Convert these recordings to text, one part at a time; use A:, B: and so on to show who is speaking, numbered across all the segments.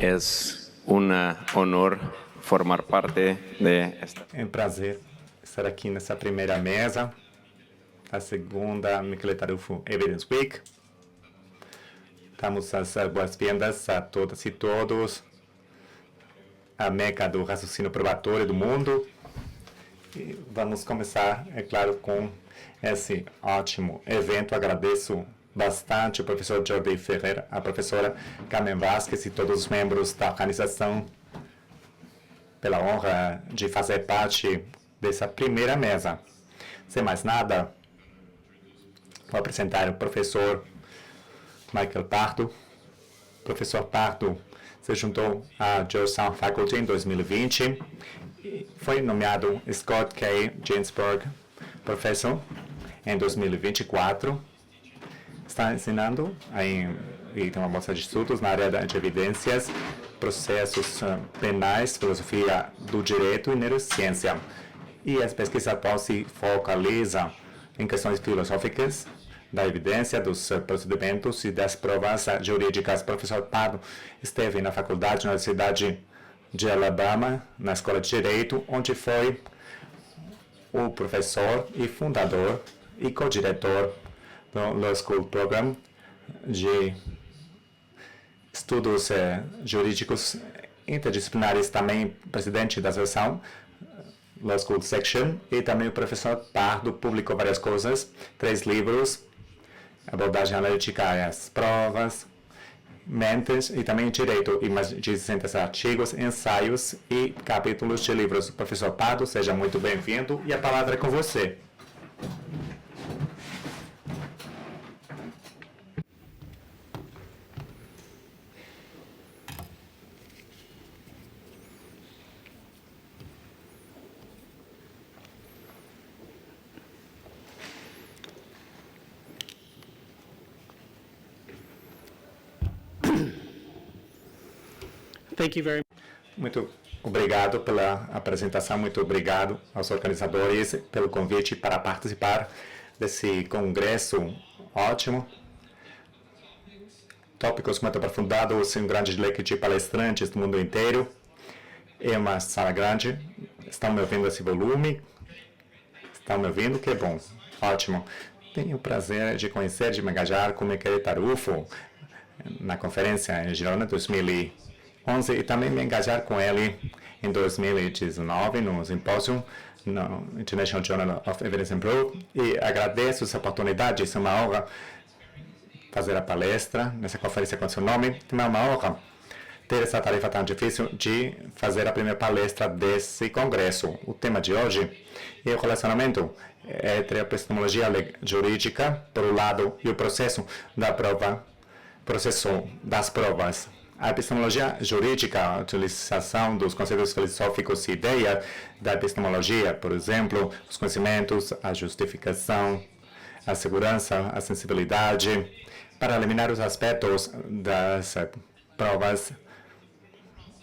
A: Es un honor formar parte de esta.
B: É um prazer estar aqui nessa primeira mesa, a segunda Michele Tarufo Evidence Week. Damos as boas-vindas a todas e todos, a meca do raciocínio probatório do mundo. E vamos começar, é claro, com esse ótimo evento. Agradeço bastante o professor Jordi Ferreira, a professora Carmen Vasquez e todos os membros da organização pela honra de fazer parte dessa primeira mesa. Sem mais nada, vou apresentar o professor Michael Pardo. O professor Pardo se juntou à Georgetown Faculty em 2020 e foi nomeado Scott K. Ginsburg Professor em 2024. Está ensinando e tem uma bolsa de estudos na área de evidências, processos penais, filosofia do direito e neurociência. E as pesquisas atuais se focalizam em questões filosóficas da evidência, dos procedimentos e das provas jurídicas. O professor Pardo esteve na faculdade na Universidade de Alabama, na Escola de Direito, onde foi o professor e fundador e co-diretor do Law School Program de estudos jurídicos interdisciplinares, também presidente da Associação Law School Section, e também o professor Pardo publicou várias coisas, 3 livros, abordagem analítica às provas, mentes e também direito, e mais de 60 artigos, ensaios e capítulos de livros. Professor Pardo, seja muito bem-vindo e a palavra é com você.
C: Thank you very much.
B: Muito obrigado pela apresentação, muito obrigado aos organizadores pelo convite para participar desse congresso ótimo. Tópicos muito aprofundados, um grande leque de palestrantes do mundo inteiro. É uma sala grande. Estão me ouvindo esse volume? Estão me ouvindo? Que bom, ótimo. Tenho o prazer de conhecer, de me engajar com Michele Tarufo na conferência em Girona 2011 e também me engajar com ele em 2019 no simpósio no International Journal of Evidence and Proof, e agradeço essa oportunidade. É uma honra fazer a palestra nessa conferência com seu nome. É uma honra ter essa tarefa tão difícil de fazer a primeira palestra desse congresso. O tema de hoje é o relacionamento entre a epistemologia jurídica, por um lado, e o processo das provas. A epistemologia jurídica, a utilização dos conceitos filosóficos e ideias da epistemologia, por exemplo, os conhecimentos, a justificação, a segurança, a sensibilidade, para eliminar os aspectos das provas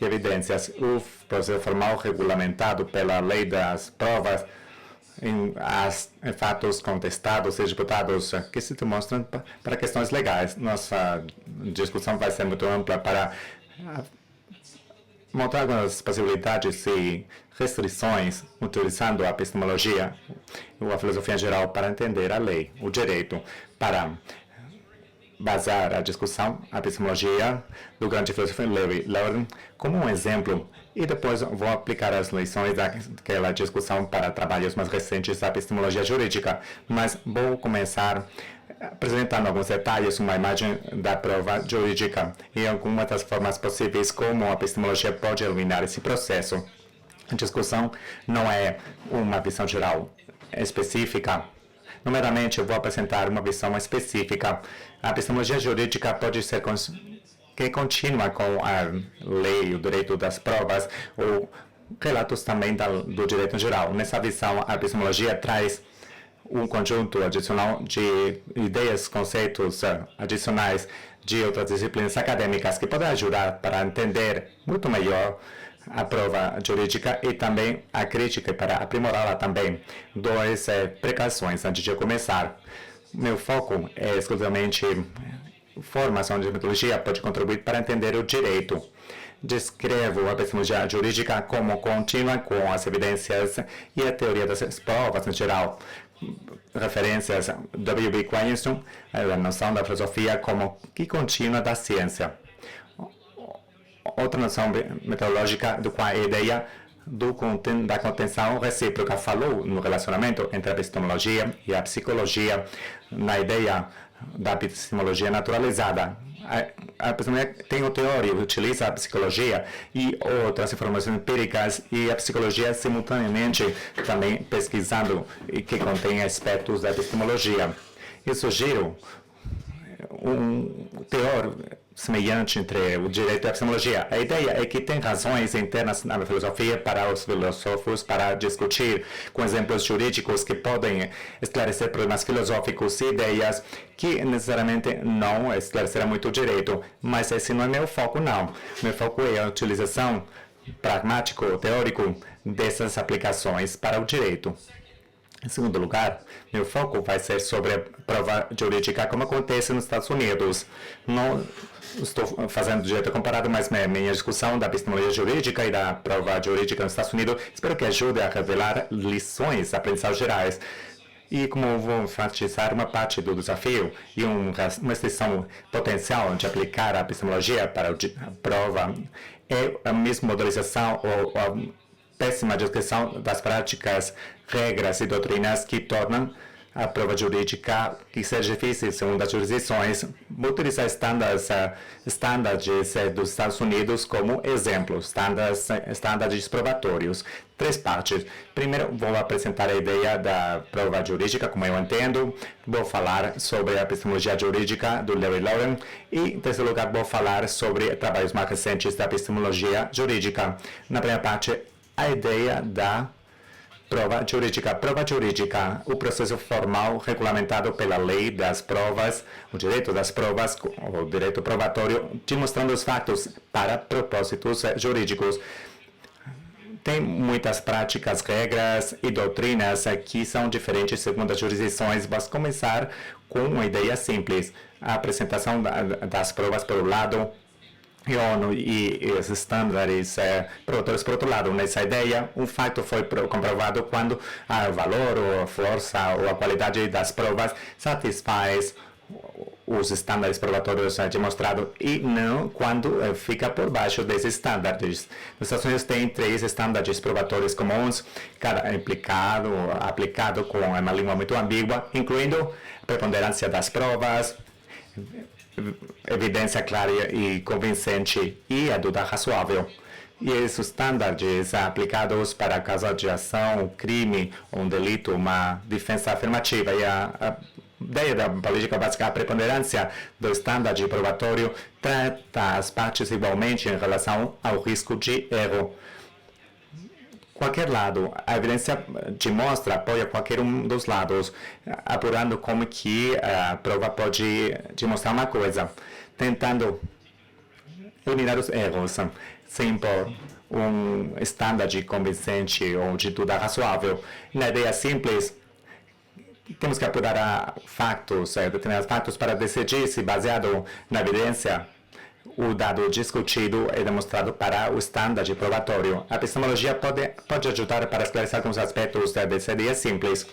B: e evidências. O processo formal regulamentado pela lei das provas em fatos contestados e disputados que se demonstram para questões legais. Nossa discussão vai ser muito ampla para montar algumas possibilidades e restrições utilizando a epistemologia ou a filosofia em geral para entender a lei, o direito, para basear a discussão, a epistemologia do grande filósofo Larry Lauren como um exemplo, e depois vou aplicar as lições daquela discussão para trabalhos mais recentes da epistemologia jurídica. Mas vou começar apresentando alguns detalhes, uma imagem da prova jurídica e algumas das formas possíveis como a epistemologia pode eliminar esse processo. A discussão não é uma visão geral específica. Numeramente, eu vou apresentar uma visão específica. A epistemologia jurídica pode ser que contínua com a lei, o direito das provas, ou relatos também do direito em geral. Nessa visão, a epistemologia traz um conjunto adicional de ideias, conceitos adicionais de outras disciplinas acadêmicas que podem ajudar para entender muito melhor a prova jurídica e também a crítica para aprimorá-la também. 2 precauções antes de eu começar. Meu foco é exclusivamente formação de metodologia pode contribuir para entender o direito. descrevo a epistemologia jurídica como contínua com as evidências e a teoria das provas em geral. Referências W.B. Quainson, a noção da filosofia como que contínua da ciência. Outra noção metodológica do qual a ideia da contenção recíproca falou no relacionamento entre a epistemologia e a psicologia, na ideia da epistemologia naturalizada. A epistemologia tem o teoria, utiliza a psicologia e outras informações empíricas e a psicologia simultaneamente também pesquisando e que contém aspectos da epistemologia. Eu sugiro um teor semelhante entre o direito e a epistemologia. A ideia é que tem razões internas na filosofia para os filósofos para discutir com exemplos jurídicos que podem esclarecer problemas filosóficos e ideias que necessariamente não esclarecerão muito o direito. Mas esse não é meu foco, não. Meu foco é a utilização pragmático, teórico dessas aplicações para o direito. Em segundo lugar, meu foco vai ser sobre a prova jurídica como acontece nos Estados Unidos. Não estou fazendo direito comparado, mas minha discussão da epistemologia jurídica e da prova jurídica nos Estados Unidos espero que ajude a revelar lições aprendizados gerais. E como vou enfatizar uma parte do desafio e uma extensão potencial de aplicar a epistemologia para a prova é a mesma modelização ou a péssima descrição das práticas, regras e doutrinas que tornam a prova jurídica que seja difícil segundo as jurisdições. Vou utilizar estándares dos Estados Unidos como exemplo, estándares probatórios. 3 partes. Primeiro, vou apresentar a ideia da prova jurídica, como eu entendo. Vou falar sobre a epistemologia jurídica do Larry Lauren. E, em terceiro lugar, vou falar sobre trabalhos mais recentes da epistemologia jurídica. Na primeira parte, a ideia da prova jurídica. Prova jurídica, o processo formal regulamentado pela lei das provas, o direito das provas, o direito probatório, demonstrando os fatos para propósitos jurídicos. Tem muitas práticas, regras e doutrinas que são diferentes segundo as jurisdições. Vamos começar com uma ideia simples. A apresentação das provas, por um lado, e os estándares probatórios por outro lado. Nessa ideia, um fato foi comprovado quando o valor, ou a força, ou a qualidade das provas satisfaz os estándares probatórios demonstrados e não quando fica por baixo desses estándares. Nos Estados Unidos tem 3 estándares probatórios comuns, cada aplicado com uma língua muito ambígua, incluindo a preponderância das provas, evidência clara e convincente e a dúvida razoável. E esses estándares aplicados para caso de ação, crime, um delito, uma defesa afirmativa. E a ideia da política básica, a preponderância do estándar probatório trata as partes igualmente em relação ao risco de erro. Qualquer lado, a evidência demonstra, apoia qualquer um dos lados, apurando como que a prova pode demonstrar uma coisa, tentando eliminar os erros, sem impor um estándar convincente ou de dúvida razoável. Na ideia simples, temos que apurar fatos, determinados fatos para decidir se, baseado na evidência, o dado discutido é demonstrado para o estándar probatório. A epistemologia pode ajudar para esclarecer alguns aspectos dessa ideia simples.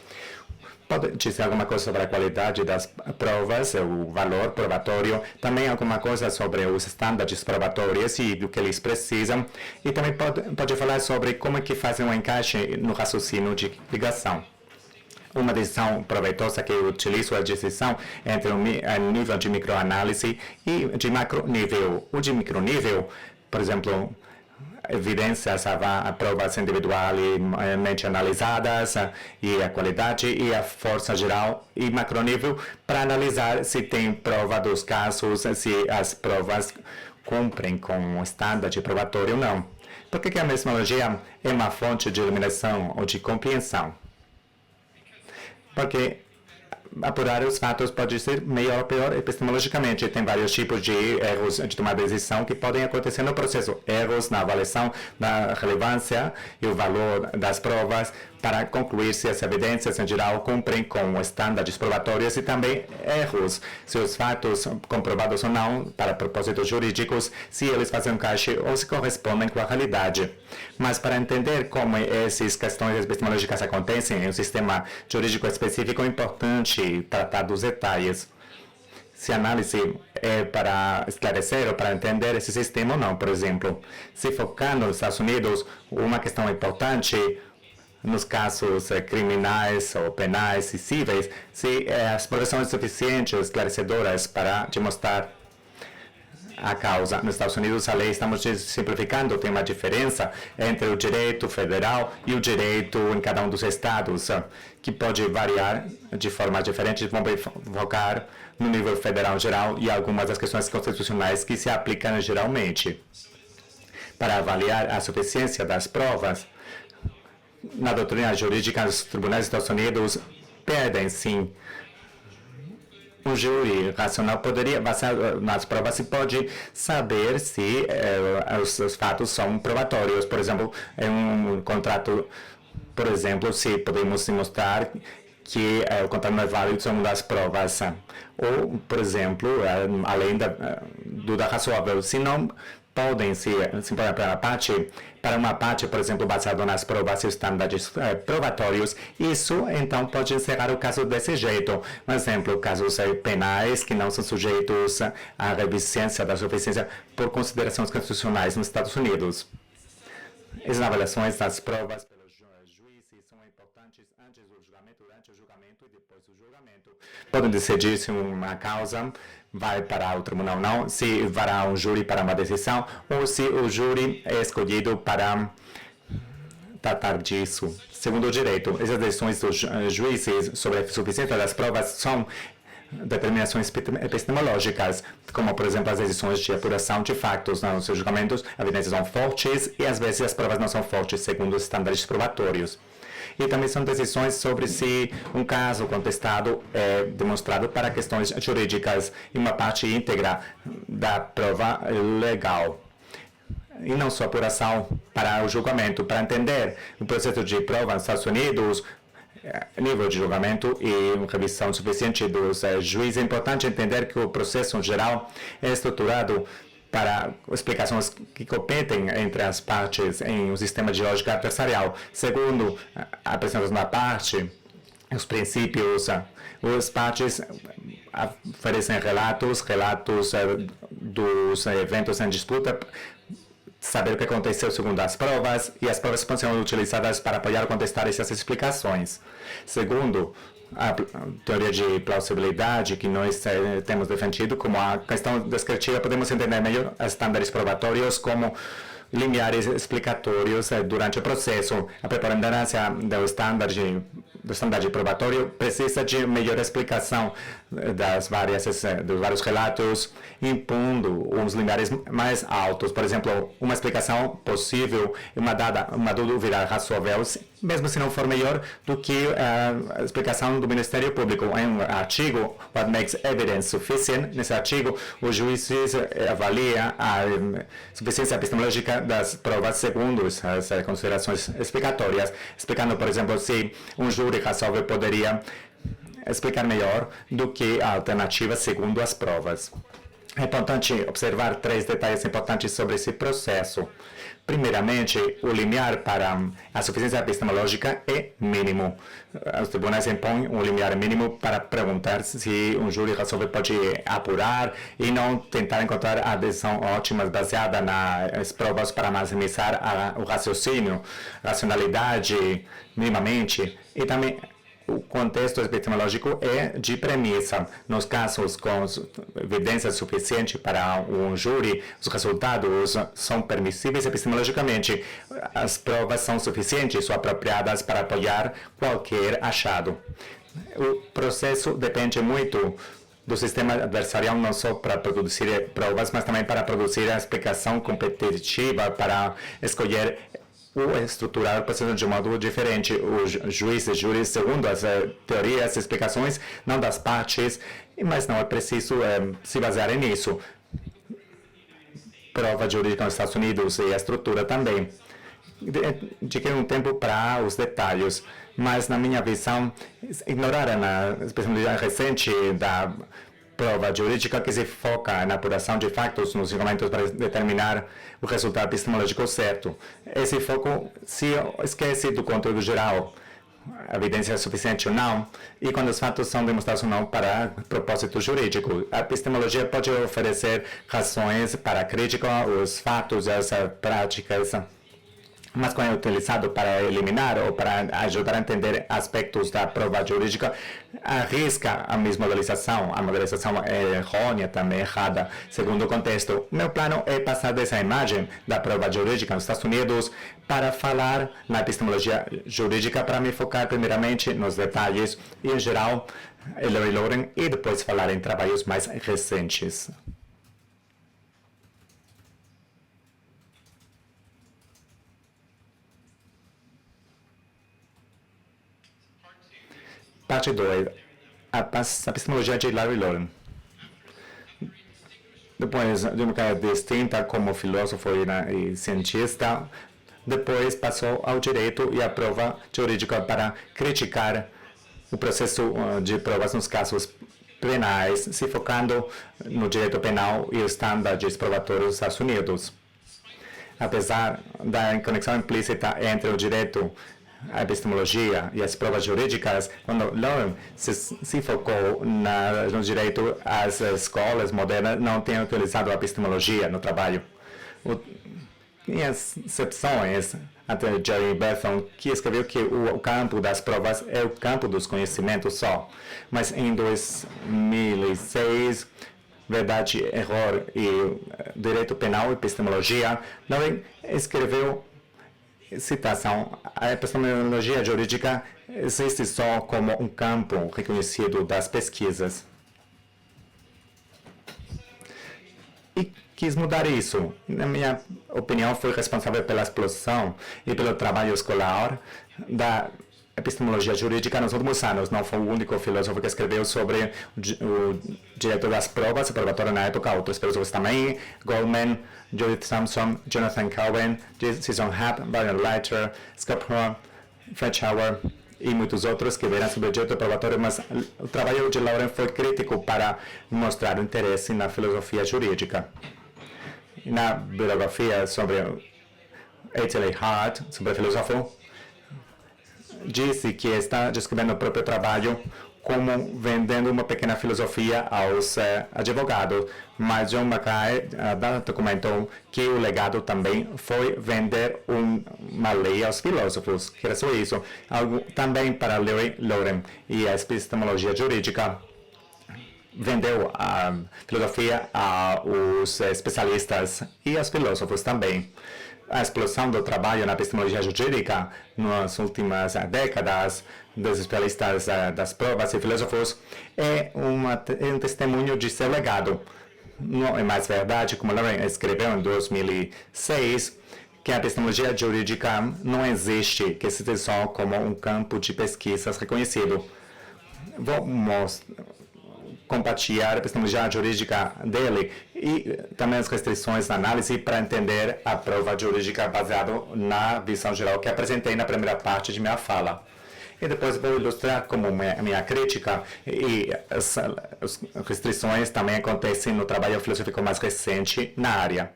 B: Pode dizer alguma coisa sobre a qualidade das provas, o valor probatório, também alguma coisa sobre os estándares probatórios e do que eles precisam, e também pode falar sobre como é que fazem um encaixe no raciocínio de ligação. Uma decisão proveitosa que eu utilizo é a decisão entre o nível de microanálise e de macronível. O de micronível, por exemplo, evidências a provas individualmente analisadas e a qualidade e a força geral, e macronível para analisar se tem prova dos casos, se as provas cumprem com o estándar probatório ou não. Por que a epistemologia é uma fonte de iluminação ou de compreensão? Porque apurar os fatos pode ser melhor ou pior epistemologicamente. Tem vários tipos de erros de tomar decisão que podem acontecer no processo. Erros na avaliação da relevância e o valor das provas para concluir se as evidências em geral cumprem com estándares probatórios e também erros, se os fatos comprovados ou não, para propósitos jurídicos, se eles fazem encaixe ou se correspondem com a realidade. Mas para entender como essas questões epistemológicas acontecem em um sistema jurídico específico, é importante tratar dos detalhes. Se a análise é para esclarecer ou para entender esse sistema ou não, por exemplo. Se focar nos Estados Unidos, uma questão importante nos casos criminais ou penais e cíveis, se as provas são suficientes ou esclarecedoras para demonstrar a causa. Nos Estados Unidos, a lei, estamos simplificando, tem uma diferença entre o direito federal e o direito em cada um dos estados, que pode variar de forma diferente. Vamos focar no nível federal geral e algumas das questões constitucionais que se aplicam geralmente. Para avaliar a suficiência das provas, na doutrina jurídica, os tribunais dos Estados Unidos pedem, sim, um júri racional poderia, baseado nas provas, se pode saber se os fatos são probatórios. Por exemplo, em um contrato, por exemplo, se podemos demonstrar que o contrato não é válido, são das provas. Ou, por exemplo, além da dúvida razoável, se não podem ser para uma parte, por exemplo, baseado nas provas e estándares probatórios, isso então pode encerrar o caso desse jeito. Por exemplo, casos penais que não são sujeitos à revisão da suficiência por considerações constitucionais nos Estados Unidos. As avaliações das provas pelos juízes são importantes antes do julgamento, durante o julgamento e depois do julgamento. Podem decidir se uma causa vai para o tribunal ou não, se vará um júri para uma decisão, ou se o júri é escolhido para tratar disso. Segundo o direito, essas decisões dos juízes sobre a suficiência das provas são determinações epistemológicas, como, por exemplo, as decisões de apuração de fatos nos seus julgamentos. As evidências são fortes e, às vezes, as provas não são fortes, segundo os estándares probatórios. E também são decisões sobre se um caso contestado é demonstrado para questões jurídicas e uma parte íntegra da prova legal. E não só apuração para o julgamento. Para entender o processo de prova nos Estados Unidos, nível de julgamento e revisão suficiente dos juízes, é importante entender que o processo em geral é estruturado para explicações que competem entre as partes em um sistema de lógica adversarial. Segundo a apresentação da parte, os princípios, as partes oferecem relatos dos eventos em disputa, saber o que aconteceu segundo as provas, e as provas podem ser utilizadas para apoiar ou contestar essas explicações. Segundo a teoria de plausibilidade que nós temos defendido como a questão descritiva, podemos entender melhor os estándares probatórios como limiares explicatórios durante o processo. A preponderância do estándar probatório precisa de melhor explicação dos vários relatos, impondo uns limiares mais altos. Por exemplo, uma explicação possível, uma dúvida razoável, mesmo se não for melhor do que a explicação do Ministério Público. Em um artigo, What Makes Evidence Sufficient, nesse artigo, o juiz avalia a suficiência epistemológica das provas segundo as considerações explicatórias, explicando, por exemplo, se um júri razoável poderia explicar melhor do que a alternativa segundo as provas. É importante observar 3 detalhes importantes sobre esse processo. Primeiramente, o limiar para a suficiência epistemológica é mínimo. Os tribunais impõem um limiar mínimo para perguntar se um júri razoável pode apurar e não tentar encontrar a decisão ótima baseada nas provas para maximizar o raciocínio, racionalidade, minimamente, e também o contexto epistemológico é de premissa. Nos casos com evidência suficiente para um júri, os resultados são permissíveis epistemologicamente. As provas são suficientes ou apropriadas para apoiar qualquer achado. O processo depende muito do sistema adversarial, não só para produzir provas, mas também para produzir a explicação competitiva, para escolher ou estruturar o processo de um modo diferente. Os juízes, júris, segundo as teorias e explicações, não das partes, mas não é preciso se basear nisso. Prova jurídica nos Estados Unidos e a estrutura também. dediquei um tempo para os detalhes, mas na minha visão, ignoraram a especialidade recente da prova jurídica que se foca na apuração de fatos nos julgamentos para determinar o resultado epistemológico certo. Esse foco se esquece do conteúdo geral, a evidência é suficiente ou não, e quando os fatos são demonstrados ou não para propósito jurídico. A epistemologia pode oferecer razões para a crítica aos fatos e às práticas, mas quando é utilizado para eliminar ou para ajudar a entender aspectos da prova jurídica, arrisca a modelização. A modelização é errônea, também errada, segundo o contexto. Meu plano é passar dessa imagem da prova jurídica nos Estados Unidos para falar na epistemologia jurídica, para me focar primeiramente nos detalhes e, em geral, Larry Lauren, e depois falar em trabalhos mais recentes. Parte 2. A epistemologia de Larry Lauren. Depois de uma carreira distinta como filósofo e cientista, depois passou ao direito e à prova jurídica para criticar o processo de provas nos casos penais, se focando no direito penal e os estándares probatórios dos Estados Unidos. Apesar da conexão implícita entre o direito, a epistemologia e as provas jurídicas, quando Lauren se focou no direito, as escolas modernas não têm utilizado a epistemologia no trabalho. Tem exceções, até Jerry Bethune, que escreveu que o campo das provas é o campo dos conhecimentos só. Mas em 2006, Verdade, Error e Direito Penal e Epistemologia, Lauren escreveu, citação, a epistemologia jurídica existe só como um campo reconhecido das pesquisas. E quis mudar isso. Na minha opinião, foi responsável pela explosão e pelo trabalho escolar da epistemologia jurídica nos últimos anos. Não foi o único filósofo que escreveu sobre o direito das provas, probatório na época. Outros filósofos também, Goldman, Judith Sampson, Jonathan Cohen, Susan Happ, Brian Leiter, Scott Horn, Fred Schauer e muitos outros que viram sobre o direito probatório, mas o trabalho de Lauren foi crítico para mostrar o interesse na filosofia jurídica. Na biografia sobre H.L. Hart, sobre o filósofo, disse que está descrevendo o próprio trabalho como vendendo uma pequena filosofia aos advogados, mas John Mackay documentou que o legado também foi vender uma lei aos filósofos, que era só isso. Algo também para Larry Lauren e a epistemologia jurídica vendeu a filosofia aos especialistas e aos filósofos também. A explosão do trabalho na epistemologia jurídica nas últimas décadas dos especialistas das provas e filósofos é um testemunho de seu legado. Não é mais verdade, como Lauren escreveu em 2006, que a epistemologia jurídica não existe, que existe só como um campo de pesquisas reconhecido. Vou compartilhar a epistemologia jurídica dele e também as restrições na análise para entender a prova jurídica baseada na visão geral que apresentei na primeira parte de minha fala. E depois vou ilustrar como minha crítica e as restrições também acontecem no trabalho filosófico mais recente na área.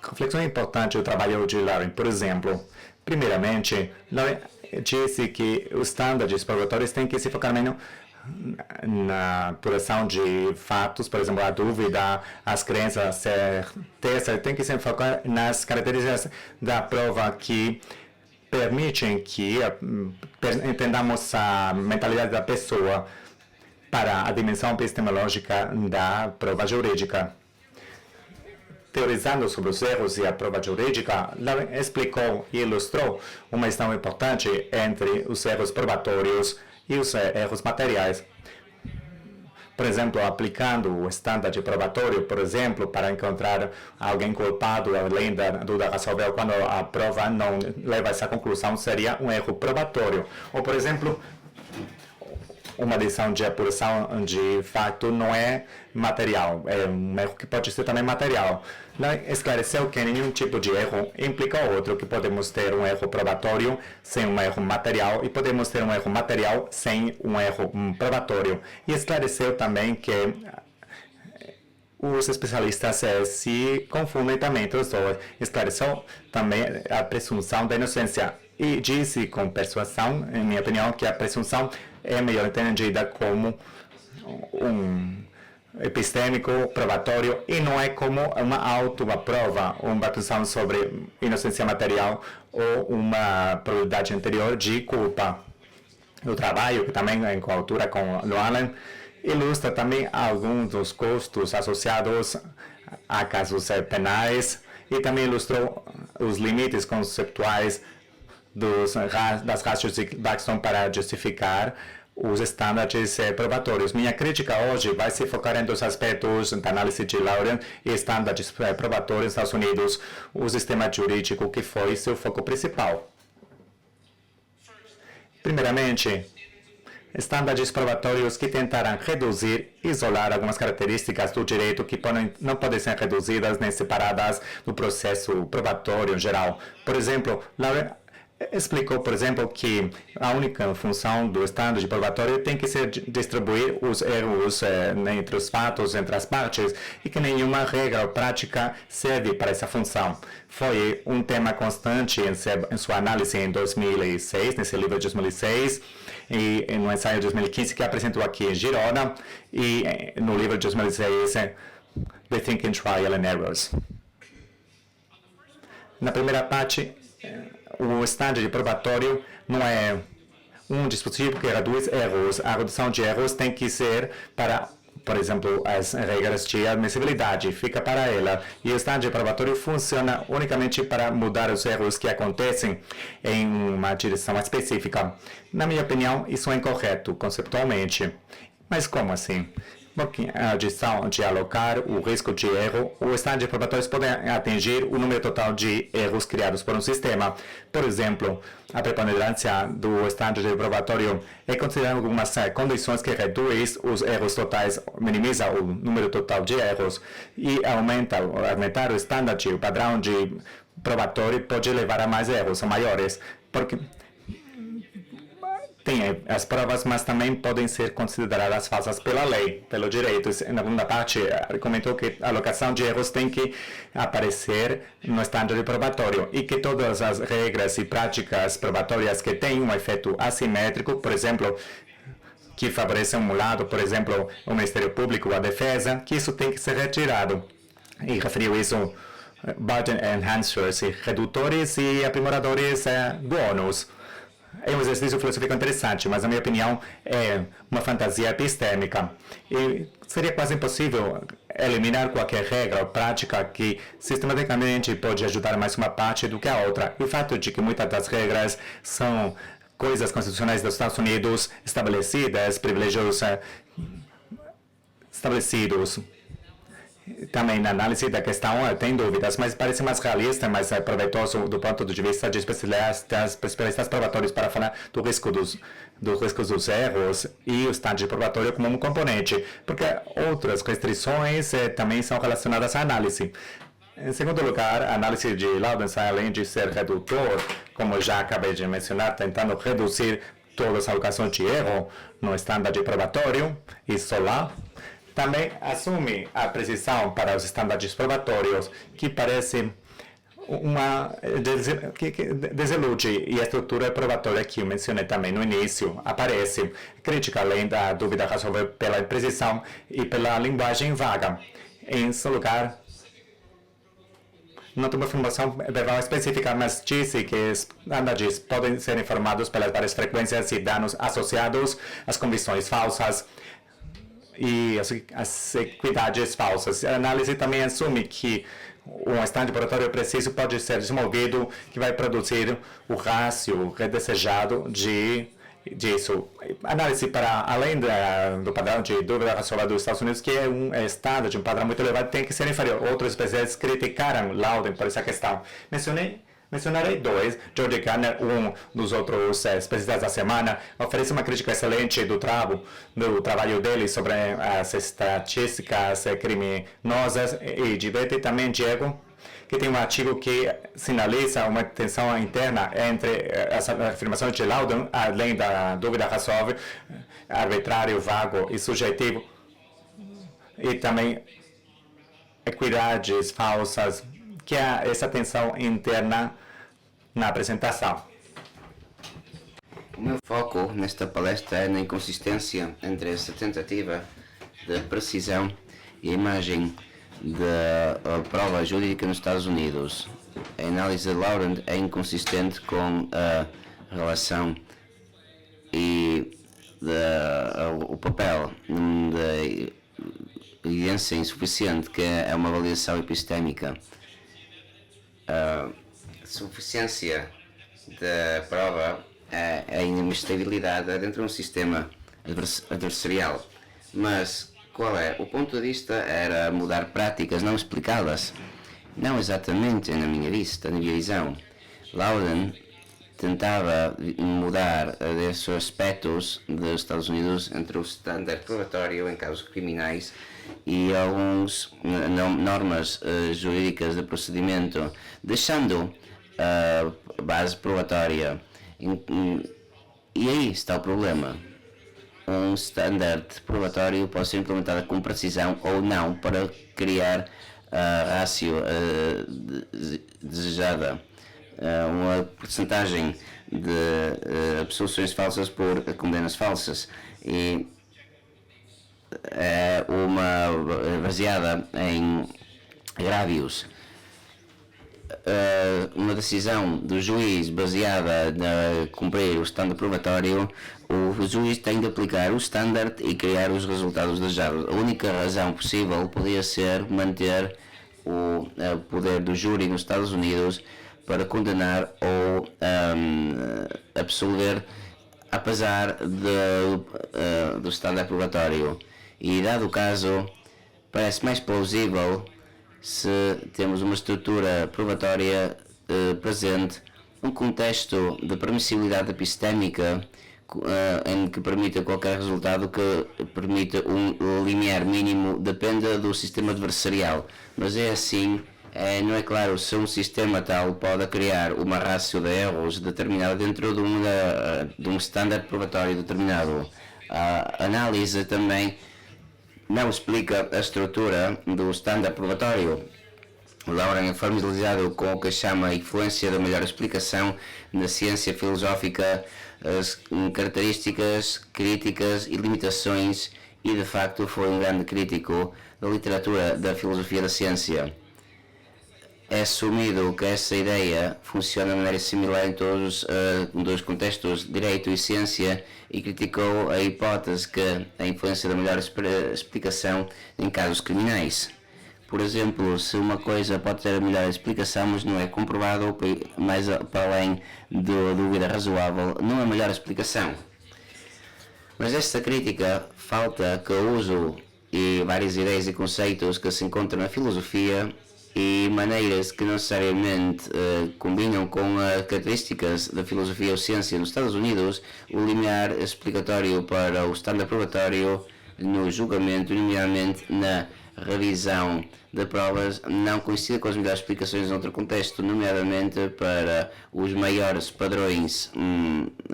B: Reflexão importante do trabalho de Lauren, por exemplo. Primeiramente, Lauren disse que os estándares probatórios têm que se focar menos na apuração de fatos, por exemplo, a dúvida, as crenças, a certeza, tem que se focar nas características da prova que permitem que entendamos a mentalidade da pessoa para a dimensão epistemológica da prova jurídica. Teorizando sobre os erros e a prova jurídica, Lauren explicou e ilustrou uma questão importante entre os erros probatórios e os erros materiais. Por exemplo, aplicando o estándar probatório, por exemplo, para encontrar alguém culpado além da dúvida razoável, quando a prova não leva a essa conclusão, seria um erro probatório. Ou, por exemplo, uma decisão de apuração de fato não é material, é um erro que pode ser também material. Ela esclareceu que nenhum tipo de erro implica outro, que podemos ter um erro probatório sem um erro material e podemos ter um erro material sem um erro probatório. E esclareceu também que os especialistas se confundem também entre os dois. Esclareceu também a presunção da inocência e disse com persuasão, em minha opinião, que a presunção é melhor entendida como um epistêmico probatório e não é como uma autoprova, uma presunção sobre inocência material ou uma probabilidade anterior de culpa. O trabalho, que também em coautora com Llewellyn, ilustra também alguns dos custos associados a casos penais e também ilustrou os limites conceptuais das ratios de Blackstone para justificar os estándares probatórios. Minha crítica hoje vai se focar em dois aspectos da análise de Llewellyn e estándares probatórios nos Estados Unidos, o sistema jurídico que foi seu foco principal. Primeiramente, estándares probatórios que tentaram reduzir e isolar algumas características do direito que não podem ser reduzidas nem separadas do processo probatório em geral. Por exemplo, Llewellyn explicou, por exemplo, que a única função do estado probatório tem que ser distribuir os erros entre os fatos, entre as partes, e que nenhuma regra ou prática serve para essa função. Foi um tema constante em sua análise em 2006, nesse livro de 2006, e no ensaio de 2015 que apresentou aqui em Girona, e no livro de 2006, The Thinking Trial and Errors. Na primeira parte, o estándar probatório não é um dispositivo que reduz erros. A redução de erros tem que ser para, por exemplo, as regras de admissibilidade. Fica para ela. E o estándar probatório funciona unicamente para mudar os erros que acontecem em uma direção específica. Na minha opinião, isso é incorreto conceptualmente. Mas como assim? Porque a adição de alocar o risco de erro, os estándares probatórios podem atingir o número total de erros criados por um sistema. Por exemplo, a preponderância do estánдар probatório é considerada algumas condições que reduz os erros totais, minimiza o número total de erros e aumentar o estánдар, o padrão de probatório pode levar a mais erros, a maiores, porque tem as provas, mas também podem ser consideradas falsas pela lei, pelo direito. Na segunda parte, comentou que a alocação de erros tem que aparecer no estándar probatório e que todas as regras e práticas probatórias que têm um efeito assimétrico, por exemplo, que favorecem um lado, por exemplo, o Ministério Público, a defesa, que isso tem que ser retirado. E referiu isso burden enhancers, redutores e aprimoradores do ônus. É um exercício filosófico interessante, mas, na minha opinião, é uma fantasia epistêmica. E seria quase impossível eliminar qualquer regra ou prática que sistematicamente pode ajudar mais uma parte do que a outra. E o fato de que muitas das regras são coisas constitucionais dos Estados Unidos estabelecidas, privilégios estabelecidos. Também na análise da questão tem dúvidas, mas parece mais realista, mais proveitoso do ponto de vista de especialistas probatórios para falar do risco dos erros e o estándar probatório como um componente, porque outras restrições também são relacionadas à análise. Em segundo lugar, a análise de Laudenstein, além de ser redutor, como já acabei de mencionar, tentando reduzir todas as alocações de erro no estándar probatório, isso lá, também assume a precisão para os estándares probatórios, que parece que desilude, e a estrutura probatória que eu mencionei também no início aparece. Crítica além da dúvida razoável pela imprecisão e pela linguagem vaga. Em seu lugar, não tem uma informação verbal específica, mas disse que os estándares podem ser informados pelas várias frequências e danos associados às convicções falsas e as equidades falsas. A análise também assume que um estándar probatório preciso pode ser desenvolvido, que vai produzir o rácio desejado disso. Análise para além do padrão de dúvida razoável dos Estados Unidos, que é um estado de um padrão muito elevado, tem que ser inferior. Outros especialistas criticaram Lauden por essa questão. Mencionei Mencionarei dois. George Gardner, um dos outros especialistas da semana, oferece uma crítica excelente do trabalho dele sobre as estatísticas criminosas e diverte também Diego, que tem um artigo que sinaliza uma tensão interna entre as afirmações de Loudon, além da dúvida razoável, arbitrário, vago e subjetivo, e também equidades falsas, que é essa tensão interna na apresentação.
D: O meu foco nesta palestra é na inconsistência entre essa tentativa de precisão e a imagem da prova jurídica nos Estados Unidos. A análise de Laurent é inconsistente com a relação e o papel da evidência insuficiente, que é uma avaliação epistémica. A suficiência da prova é a inestabilidade dentro de um sistema adversarial. Mas qual é? O ponto de vista era mudar práticas não explicadas. Não exatamente na minha visão. Loudon tentava mudar esses aspectos dos Estados Unidos entre o estándar probatório em casos criminais e algumas normas jurídicas de procedimento, deixando a base probatória. E aí está o problema. Um estándar probatório pode ser implementado com precisão ou não para criar a ratio desejada. Uma porcentagem de absoluções falsas por condenas falsas, e é uma baseada em agrávios. Uma decisão do juiz baseada na cumprir o estándar probatório, o juiz tem de aplicar o estándar e criar os resultados desejados. A única razão possível poderia ser manter o poder do júri nos Estados Unidos para condenar ou absolver, apesar do estándar probatório. E dado o caso, parece mais plausível se temos uma estrutura probatória presente, um contexto de permissibilidade epistémica em que permita qualquer resultado que permita um limiar mínimo, depende do sistema adversarial. Mas é assim, não é claro se um sistema tal pode criar uma ratio de erros determinada dentro de um estándar probatório determinado. A análise também não explica a estrutura do estándar probatório. Loudon é familiarizado com o que chama a influência da melhor explicação na ciência filosófica, as características, críticas e limitações, e de facto foi um grande crítico da literatura da filosofia da ciência. É assumido que essa ideia funciona de maneira similar em todos os contextos de direito e ciência, e criticou a hipótese que a influência da melhor explicação em casos criminais. Por exemplo, se uma coisa pode ter a melhor explicação, mas não é comprovado, mais para além da dúvida razoável, não é a melhor explicação. Mas esta crítica falta que o uso e várias ideias e conceitos que se encontram na filosofia e maneiras que não necessariamente combinam com as características da filosofia ou ciência nos Estados Unidos, o limiar explicatório para o estándar probatório no julgamento, nomeadamente na revisão de provas, não coincide com as melhores explicações em outro contexto, nomeadamente para os maiores padrões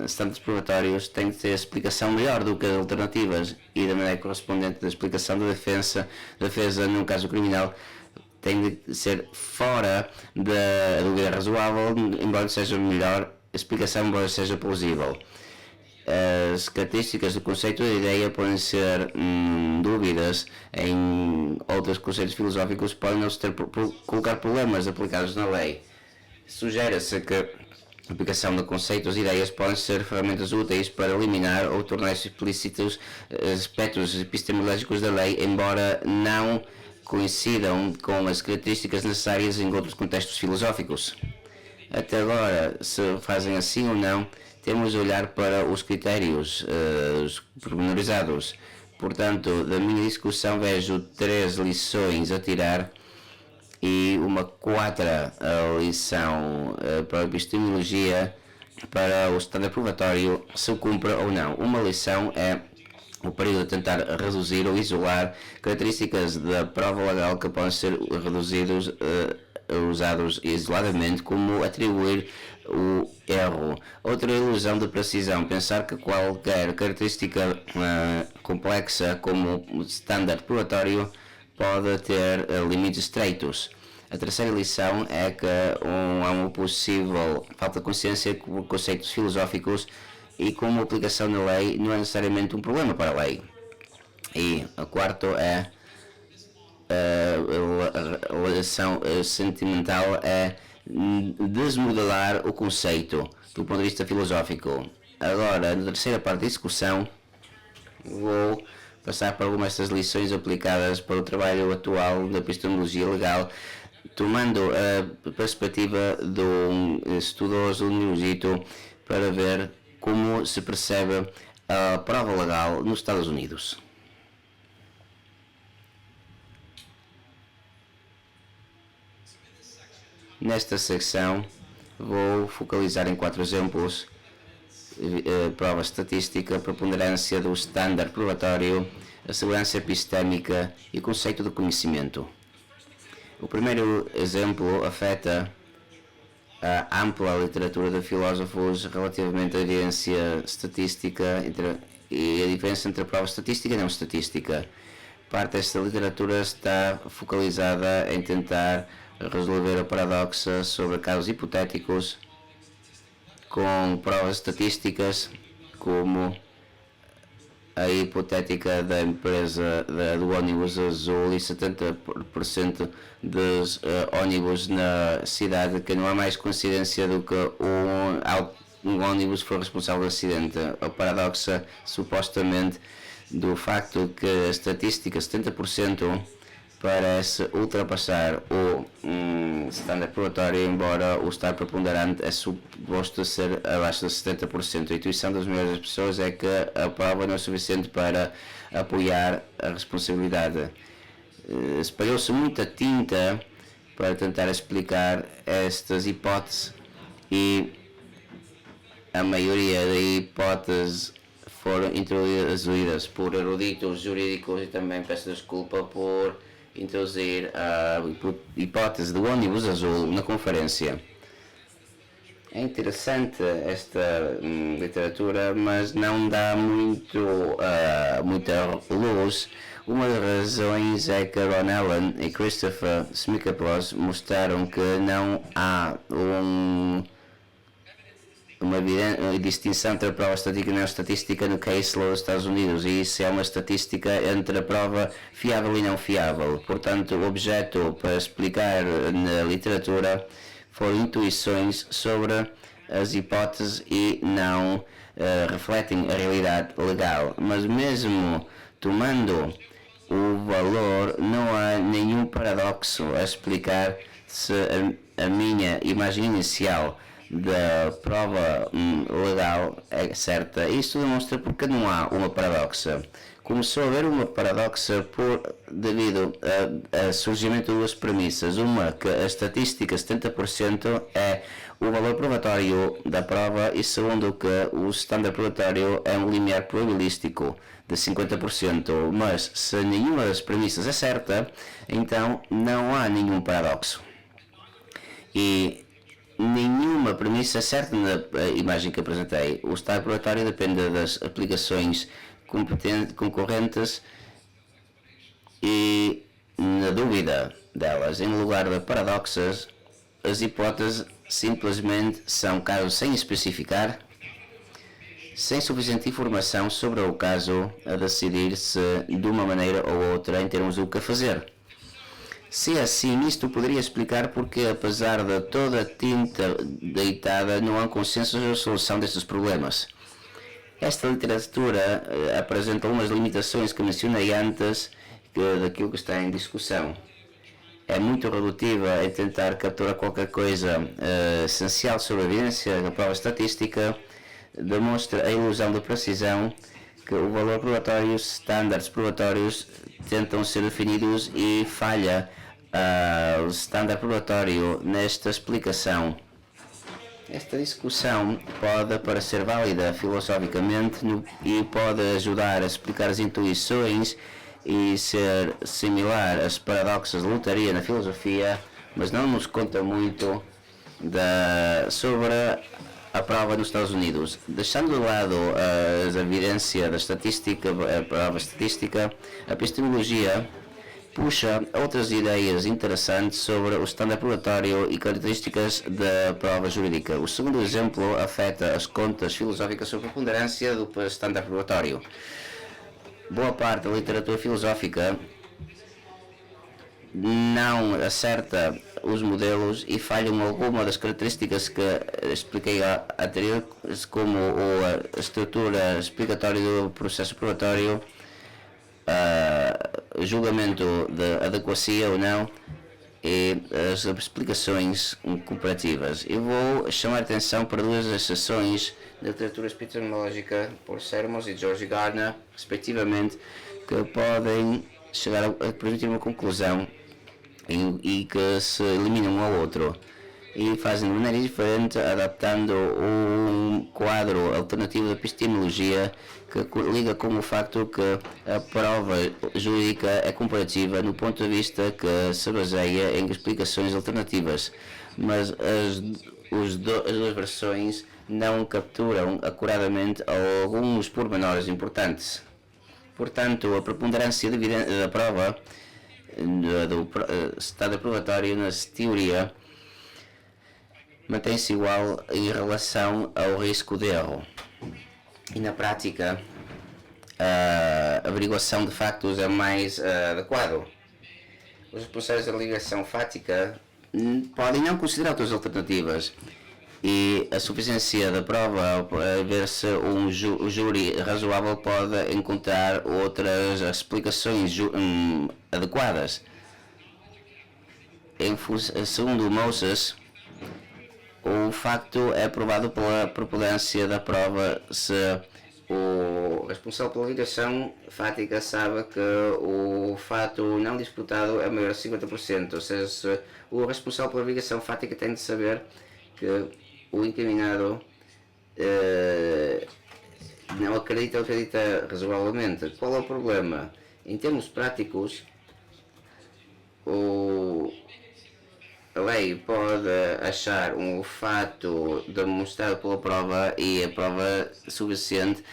D: estándares probatórios, tem de ter explicação melhor do que as alternativas, e da maneira correspondente da explicação da defesa num caso criminal tem de ser fora da dúvida razoável, embora seja melhor explicação, embora seja plausível. As características do conceito de ideia podem ser dúvidas em outros conceitos filosóficos, podem não colocar problemas aplicados na lei. Sugere-se que a aplicação de conceitos e ideias podem ser ferramentas úteis para eliminar ou tornar explícitos aspectos epistemológicos da lei, embora não coincidam com as características necessárias em outros contextos filosóficos. Até agora, se fazem assim ou não, temos de olhar para os critérios pormenorizados. Portanto, da minha discussão vejo 3 lições a tirar e uma quarta lição para a epistemologia para o standard probatório se cumpre ou não. Uma lição é o período de tentar reduzir ou isolar características da prova legal que podem ser reduzidos, usados isoladamente, como atribuir o erro. Outra ilusão de precisão, pensar que qualquer característica complexa como o standard probatório pode ter limites estreitos. A terceira lição é que há uma possível falta de consciência por conceitos filosóficos e como aplicação na lei não é necessariamente um problema para a lei. E a quarta é a lição sentimental é desmodelar o conceito do ponto de vista filosófico. Agora, na terceira parte da discussão, vou passar para algumas das lições aplicadas para o trabalho atual da epistemologia legal, tomando a perspectiva de um estudioso no Egito para ver como se percebe a prova legal nos Estados Unidos. Nesta secção vou focalizar em 4 exemplos: prova estatística, preponderância do standard probatório, a segurança epistémica e o conceito de conhecimento. O primeiro exemplo afeta a ampla literatura de filósofos relativamente à evidência estatística e a diferença entre a prova estatística e não estatística. Parte desta literatura está focalizada em tentar resolver a paradoxa sobre casos hipotéticos com provas estatísticas, como a hipotética da empresa do ônibus azul e 70% dos ônibus na cidade, que não há mais coincidência do que um ônibus foi responsável do acidente. A paradoxa, supostamente, do facto que a estatística 70% parece ultrapassar o standard probatório, embora o estado preponderante é suposto ser abaixo de 70%. A intuição das maiores pessoas é que a prova não é suficiente para apoiar a responsabilidade. Espalhou-se muita tinta para tentar explicar estas hipóteses e a maioria das hipóteses foram introduzidas por eruditos jurídicos e também peço desculpa por introduzir a hipótese do ônibus azul na conferência. É interessante esta literatura, mas não dá muita luz. Uma das razões é que Ron Allen e Christopher Smikapos mostraram que não há uma distinção entre a prova estatística e não estatística no case law dos Estados Unidos, e isso é uma estatística entre a prova fiável e não fiável. Portanto, o objeto para explicar na literatura foram intuições sobre as hipóteses e não refletem a realidade legal. Mas mesmo tomando o valor, não há nenhum paradoxo a explicar se a minha imagem inicial da prova legal é certa. Isto demonstra porque não há uma paradoxa. Começou a haver uma paradoxa devido ao surgimento de duas premissas. Uma, que a estatística 70% é o valor probatório da prova, e segundo, que o standard probatório é um limiar probabilístico de 50%. Mas se nenhuma das premissas é certa, então não há nenhum paradoxo. E nenhuma premissa é certa na imagem que apresentei. O estado probatório depende das aplicações concorrentes e, na dúvida delas, em lugar de paradoxas, as hipóteses simplesmente são casos sem especificar, sem suficiente informação sobre o caso a decidir-se de uma maneira ou outra em termos do que fazer. Se é assim, isto poderia explicar porque, apesar de toda a tinta deitada, não há consenso sobre a solução destes problemas. Esta literatura apresenta algumas limitações que mencionei antes daquilo que está em discussão. É muito redutiva em tentar capturar qualquer coisa essencial sobre a evidência da prova estatística, demonstra a ilusão de precisão que o valor probatório, estándares probatórios tentam ser definidos, e falha o standard probatório nesta explicação. Esta discussão pode parecer válida filosoficamente e pode ajudar a explicar as intuições e ser similar às paradoxos de lotaria na filosofia, mas não nos conta muito sobre a prova nos Estados Unidos. Deixando de lado a evidência da estatística, a prova estatística, a epistemologia puxa outras ideias interessantes sobre o standard probatório e características da prova jurídica. O segundo exemplo afeta as contas filosóficas sobre a preponderância do standard probatório. Boa parte da literatura filosófica não acerta os modelos e falham algumas das características que expliquei anterior, como a estrutura explicatória do processo probatório, julgamento de adequacia ou não e as explicações comparativas. Eu vou chamar a atenção para duas exceções da literatura epistemológica por Sermos e George Gardner, respectivamente, que podem chegar a permitir uma conclusão e que se eliminam um ao outro e fazem de maneira diferente, adaptando um quadro alternativo de epistemologia que liga com o facto que a prova jurídica é comparativa no ponto de vista que se baseia em explicações alternativas, mas as duas versões não capturam acuradamente alguns pormenores importantes. Portanto, a preponderância da prova do estado probatório na teoria mantém-se igual em relação ao risco de erro. E na prática, a averiguação de factos é mais adequado. Os responsáveis da ligação fática podem não considerar outras alternativas e a suficiência da prova para ver se um júri razoável pode encontrar outras explicações adequadas. Segundo Moses, o facto é provado pela preponderância da prova se o responsável pela ligação fática sabe que o fato não disputado é maior de 50%, ou seja, se o responsável pela ligação fática tem de saber que o incriminado não acredita razoavelmente. Qual é o problema? Em termos práticos, a lei pode achar um fato demonstrado pela prova e a prova suficiente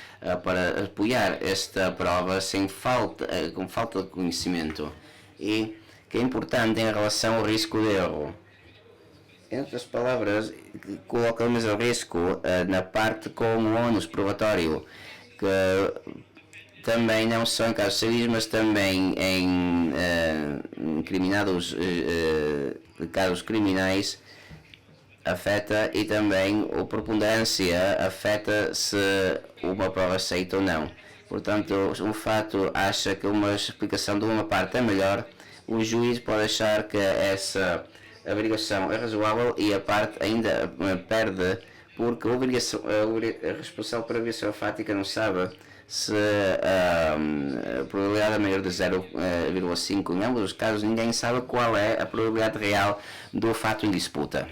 D: para apoiar esta prova com falta de conhecimento, e que é importante em relação ao risco de erro. Em outras palavras, colocamos o risco na parte com o ônus probatório, que também não só em casos civis, mas também em incriminados casos criminais afeta, e também a preponderância afeta se uma prova aceita ou não. Portanto, um fato acha que uma explicação de uma parte é melhor, o juiz pode achar que essa averiguação é razoável e a parte ainda perde, porque a responsável por averiguação fática não sabe se a probabilidade é maior de 0,5. Em ambos os casos, ninguém sabe qual é a probabilidade real do fato em disputa.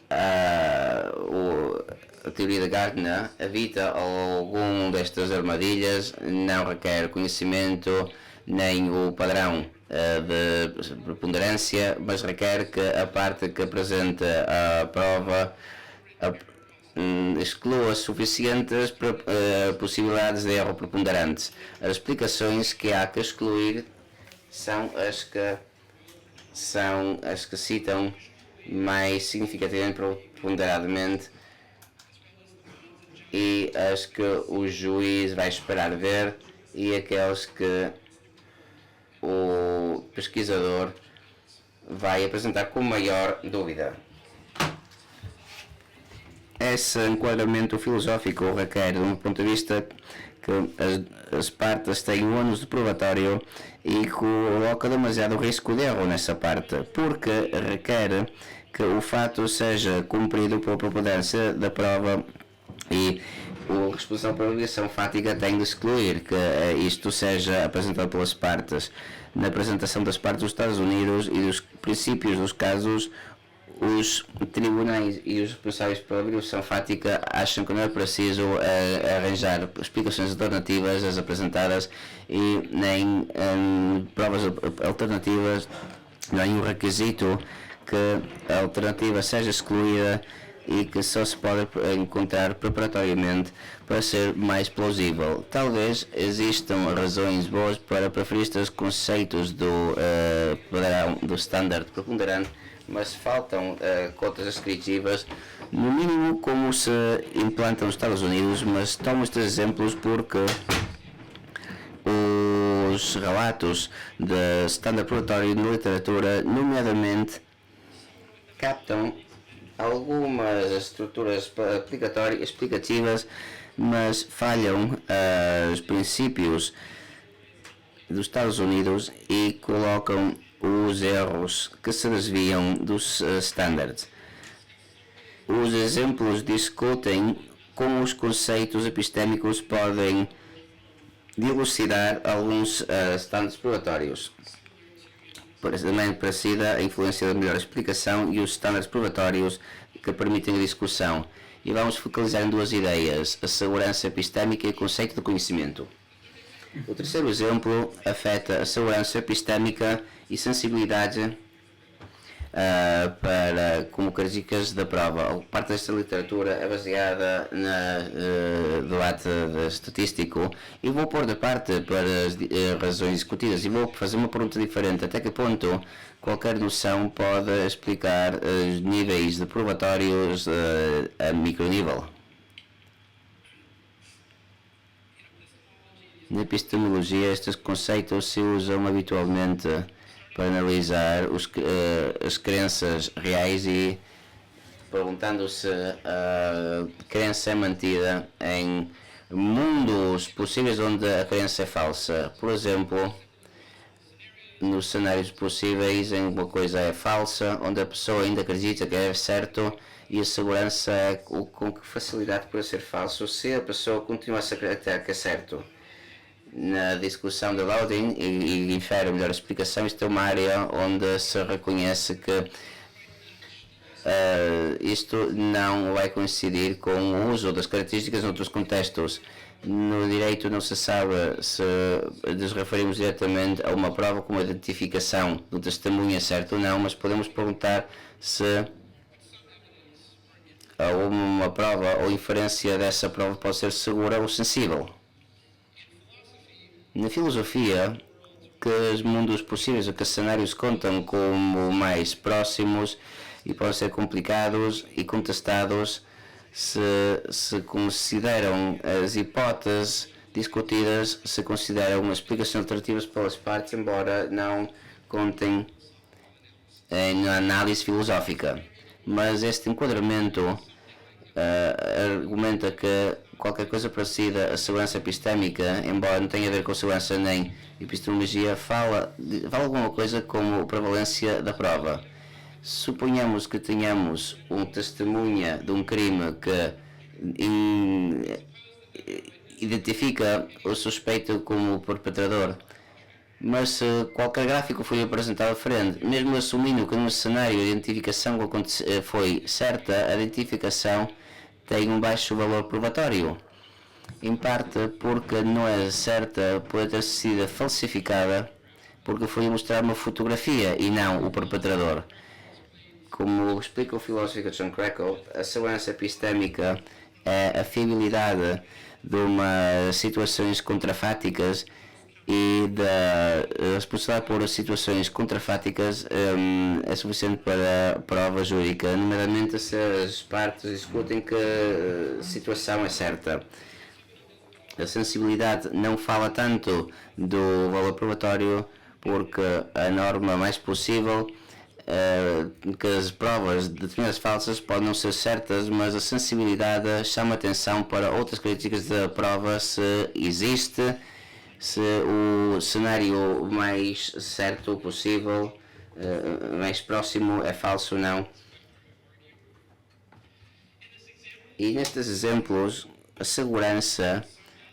D: A teoria de Gardner evita algum destas armadilhas, não requer conhecimento nem o padrão de preponderância, mas requer que a parte que apresenta a prova exclua suficientes possibilidades de erro preponderantes. As explicações que há que excluir são as que citam mais significativamente preponderadamente e as que o juiz vai esperar ver, e aquelas que o pesquisador vai apresentar com maior dúvida. Esse enquadramento filosófico requer, de um ponto de vista, que as partes têm o ônus de probatório e coloca demasiado risco de erro nessa parte, porque requer que o fato seja cumprido pela preponderância da prova e o responsável pela obrigação fática tem de excluir que isto seja apresentado pelas partes. Na apresentação das partes dos Estados Unidos e dos princípios dos casos, os tribunais e os responsáveis pela obrigação fática acham que não é preciso arranjar explicações alternativas às apresentadas e nem provas alternativas, não é um requisito que a alternativa seja excluída e que só se pode encontrar preparatoriamente para ser mais plausível. Talvez existam razões boas para preferir estes conceitos do standard preponderante, mas faltam cotas descritivas, no mínimo como se implantam nos Estados Unidos, mas tomo estes exemplos porque os relatos de standard probatório na literatura, nomeadamente, captam algumas estruturas explicativas, mas falham os princípios dos Estados Unidos e colocam os erros que se desviam dos standards. Os exemplos discutem como os conceitos epistémicos podem dilucidar alguns standards probatórios. Também precisa a influência da melhor explicação e os estándares probatórios que permitem a discussão. E vamos focalizar em duas ideias: a segurança epistémica e o conceito de conhecimento. O terceiro exemplo afeta a segurança epistémica e sensibilidade para como características da prova. Parte desta literatura é baseada no debate estatístico e vou pôr de parte para as razões discutidas e vou fazer uma pergunta diferente: até que ponto qualquer noção pode explicar os níveis de probatórios a micronível? Na epistemologia, estes conceitos se usam habitualmente para analisar as crenças reais e perguntando se a crença é mantida em mundos possíveis onde a crença é falsa. Por exemplo, nos cenários possíveis em que uma coisa é falsa, onde a pessoa ainda acredita que é certo e a segurança é com que facilidade pode ser falso se a pessoa continua a acreditar que é certo. Na discussão de Louding e infere a melhor explicação, isto é uma área onde se reconhece que isto não vai coincidir com o uso das características em outros contextos. No direito não se sabe se nos referimos diretamente a uma prova como a identificação do testemunha, certo ou não, mas podemos perguntar se uma prova ou inferência dessa prova pode ser segura ou sensível. Na filosofia, que os mundos possíveis ou que os cenários contam como mais próximos e podem ser complicados e contestados se consideram as hipóteses discutidas, se consideram explicações alternativas pelas partes, embora não contem em análise filosófica. Mas este enquadramento argumenta que qualquer coisa parecida à segurança epistémica, embora não tenha a ver com segurança nem epistemologia, fala alguma coisa como a prevalência da prova. Suponhamos que tenhamos um testemunha de um crime que identifica o suspeito como perpetrador, mas se qualquer gráfico foi apresentado à frente, mesmo assumindo que no cenário a identificação foi certa, a identificação tem um baixo valor probatório, em parte porque não é certa, pode ter sido falsificada porque foi mostrar uma fotografia e não o perpetrador. Como explica o filósofo Jon Krakauer, a segurança epistémica é a fiabilidade de umas situações contrafáticas e da responsabilidade por situações contrafáticas é suficiente para prova jurídica, nomeadamente se as partes discutem que a situação é certa. A sensibilidade não fala tanto do valor probatório porque a norma mais possível que as provas determinadas falsas podem não ser certas, mas a sensibilidade chama atenção para outras características da prova, se existe, se o cenário mais certo possível, mais próximo, é falso ou não. E nestes exemplos, a segurança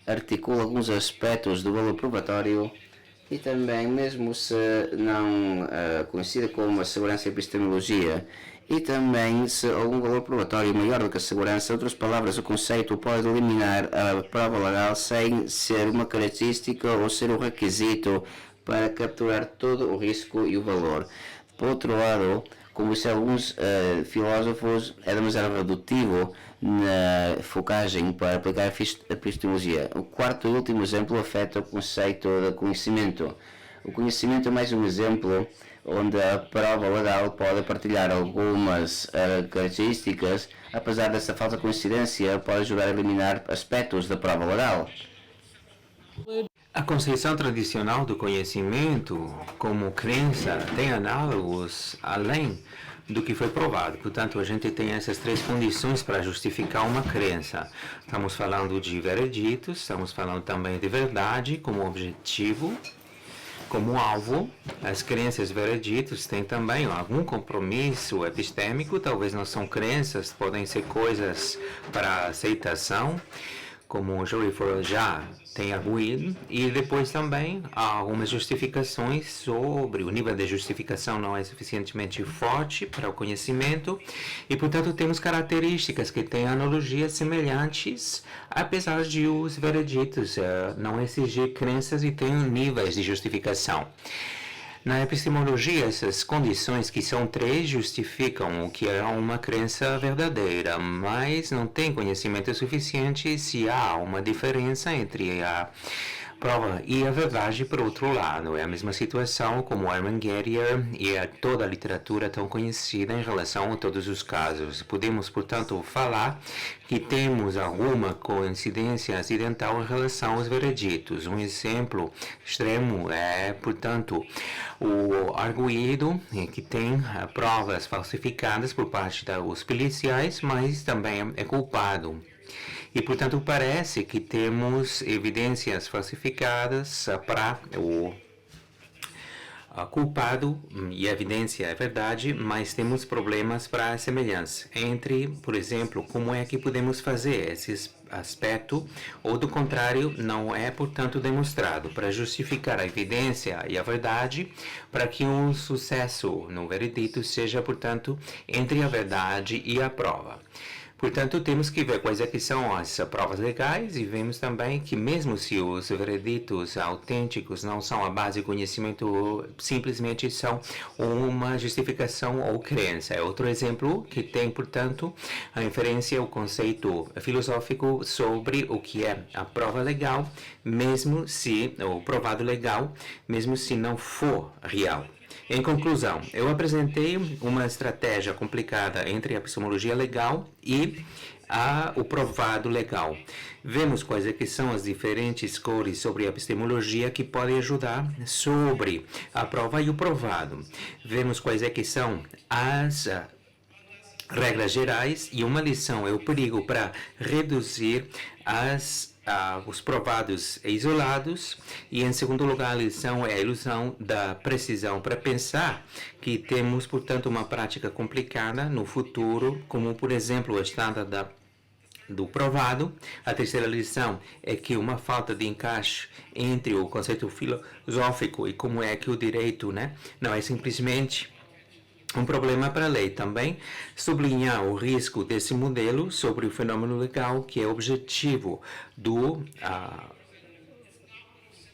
D: articula alguns aspectos do valor probatório e também, mesmo se não conhecida como a segurança e epistemologia, e também se algum valor probatório maior do que a segurança, outras palavras, o conceito pode eliminar a prova legal sem ser uma característica ou ser um requisito para capturar todo o risco e o valor. Por outro lado, como disseram alguns filósofos, é demasiado redutivo na focagem para aplicar a epistemologia. O quarto e último exemplo afeta o conceito de conhecimento. O conhecimento é mais um exemplo onde a prova legal pode partilhar algumas características, apesar dessa falta de coincidência, pode ajudar a eliminar aspectos da prova legal.
E: A concepção tradicional do conhecimento como crença tem análogos além do que foi provado. Portanto, a gente tem essas três condições para justificar uma crença. Estamos falando de vereditos, estamos falando também de verdade como objetivo, como alvo. As crenças vereditos têm também algum compromisso epistêmico, talvez não são crenças, podem ser coisas para aceitação, como o Jory já tem arguído, e depois também há algumas justificações sobre o nível de justificação não é suficientemente forte para o conhecimento, e portanto temos características que têm analogias semelhantes, apesar de os vereditos não exigir crenças e têm níveis de justificação. Na epistemologia, essas condições, que são três, justificam o que é uma crença verdadeira, mas não tem conhecimento suficiente se há uma diferença entre a prova e a verdade. Por outro lado, é a mesma situação como Hermann Gerier e toda a literatura tão conhecida em relação a todos os casos. Podemos, portanto, falar que temos alguma coincidência acidental em relação aos vereditos. Um exemplo extremo é, portanto, o arguído, que tem provas falsificadas por parte dos policiais, mas também é culpado. E, portanto, parece que temos evidências falsificadas para o culpado, e a evidência é verdade, mas temos problemas para a semelhança entre, por exemplo, como é que podemos fazer esse aspecto, ou do contrário, não é, portanto, demonstrado para justificar a evidência e a verdade, para que um sucesso no veredito seja, portanto, entre a verdade e a prova. Portanto, temos que ver quais é que são as provas legais, e vemos também que mesmo se os vereditos autênticos não são a base de conhecimento, simplesmente são uma justificação ou crença. É outro exemplo que tem, portanto, a inferência, o conceito filosófico sobre o que é a prova legal, mesmo se, o provado legal, mesmo se não for real. Em conclusão, eu apresentei uma estratégia complicada entre a epistemologia legal e o provado legal. Vemos quais é que são as diferentes cores sobre a epistemologia que podem ajudar sobre a prova e o provado. Vemos quais é que são as regras gerais, e uma lição é o perigo para reduzir os provados isolados, e em segundo lugar a lição é a ilusão da precisão para pensar que temos, portanto, uma prática complicada no futuro, como por exemplo a estada do provado. A terceira lição é que uma falta de encaixe entre o conceito filosófico e como é que o direito, não é simplesmente um problema para a lei. Também sublinhar o risco desse modelo sobre o fenômeno legal, que é objetivo do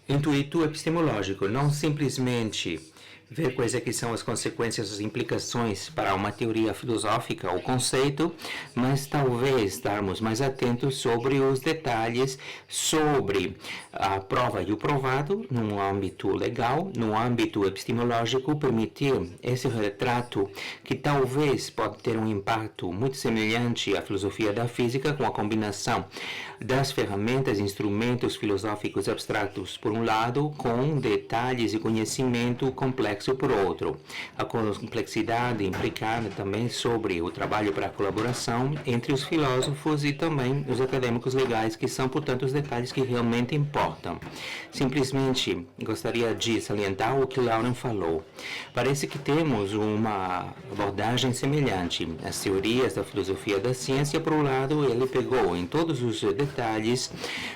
E: intuito epistemológico, não simplesmente ver quais é que são as consequências, as implicações para uma teoria filosófica ou conceito, mas talvez estarmos mais atentos sobre os detalhes sobre a prova e o provado no âmbito legal, no âmbito epistemológico, permitir esse retrato que talvez pode ter um impacto muito semelhante à filosofia da física, com a combinação das ferramentas e instrumentos filosóficos abstratos por um lado, com detalhes e conhecimento complexo complexo por outro. A complexidade implicada também sobre o trabalho para a colaboração entre os filósofos e também os acadêmicos legais, que são, portanto, os detalhes que realmente importam. Simplesmente gostaria de salientar o que Lauren falou. Parece que temos uma abordagem semelhante. As teorias da filosofia da ciência, por um lado, ele pegou em todos os detalhes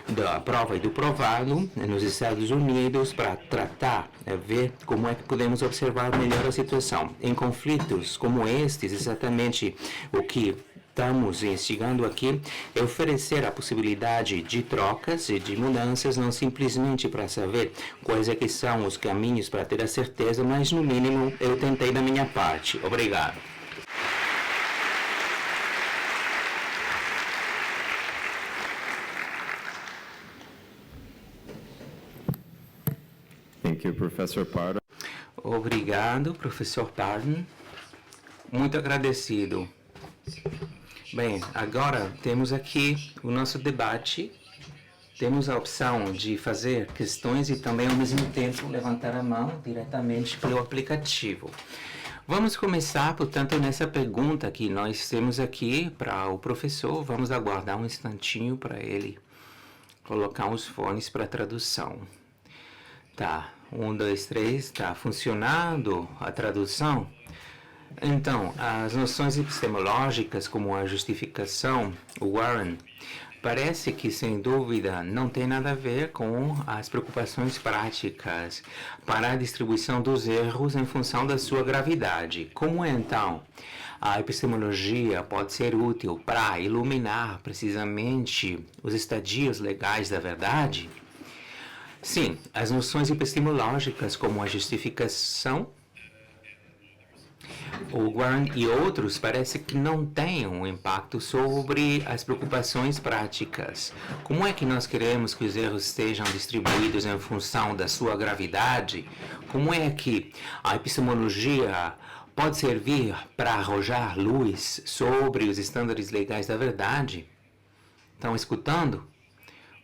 E: da prova e do provado nos Estados Unidos para tratar, ver como é que podemos observar melhor a situação. Em conflitos como estes, exatamente o que estamos instigando aqui é oferecer a possibilidade de trocas e de mudanças, não simplesmente para saber quais é que são os caminhos para ter a certeza, mas no mínimo eu tentei da minha parte. Obrigado.
A: Thank you, Professor Pardo.
E: Obrigado, professor Pardon. Muito agradecido. Bem, agora temos aqui o nosso debate. Temos a opção de fazer questões e também, ao mesmo tempo, levantar a mão diretamente pelo aplicativo. Vamos começar, portanto, nessa pergunta que nós temos aqui para o professor. Vamos aguardar um instantinho para ele colocar os fones para tradução. Tá, 1, 2, 3, tá funcionando a tradução? Então, as noções epistemológicas, como a justificação, o Warren, parece que, sem dúvida, não tem nada a ver com as preocupações práticas para a distribuição dos erros em função da sua gravidade. Como então a epistemologia pode ser útil para iluminar precisamente os estadios legais da verdade? Sim, as noções epistemológicas, como a justificação, o Warren e outros parece que não têm um impacto sobre as preocupações práticas. Como é que nós queremos que os erros estejam distribuídos em função da sua gravidade? Como é que a epistemologia pode servir para arrojar luz sobre os estándares legais da verdade? Estão escutando?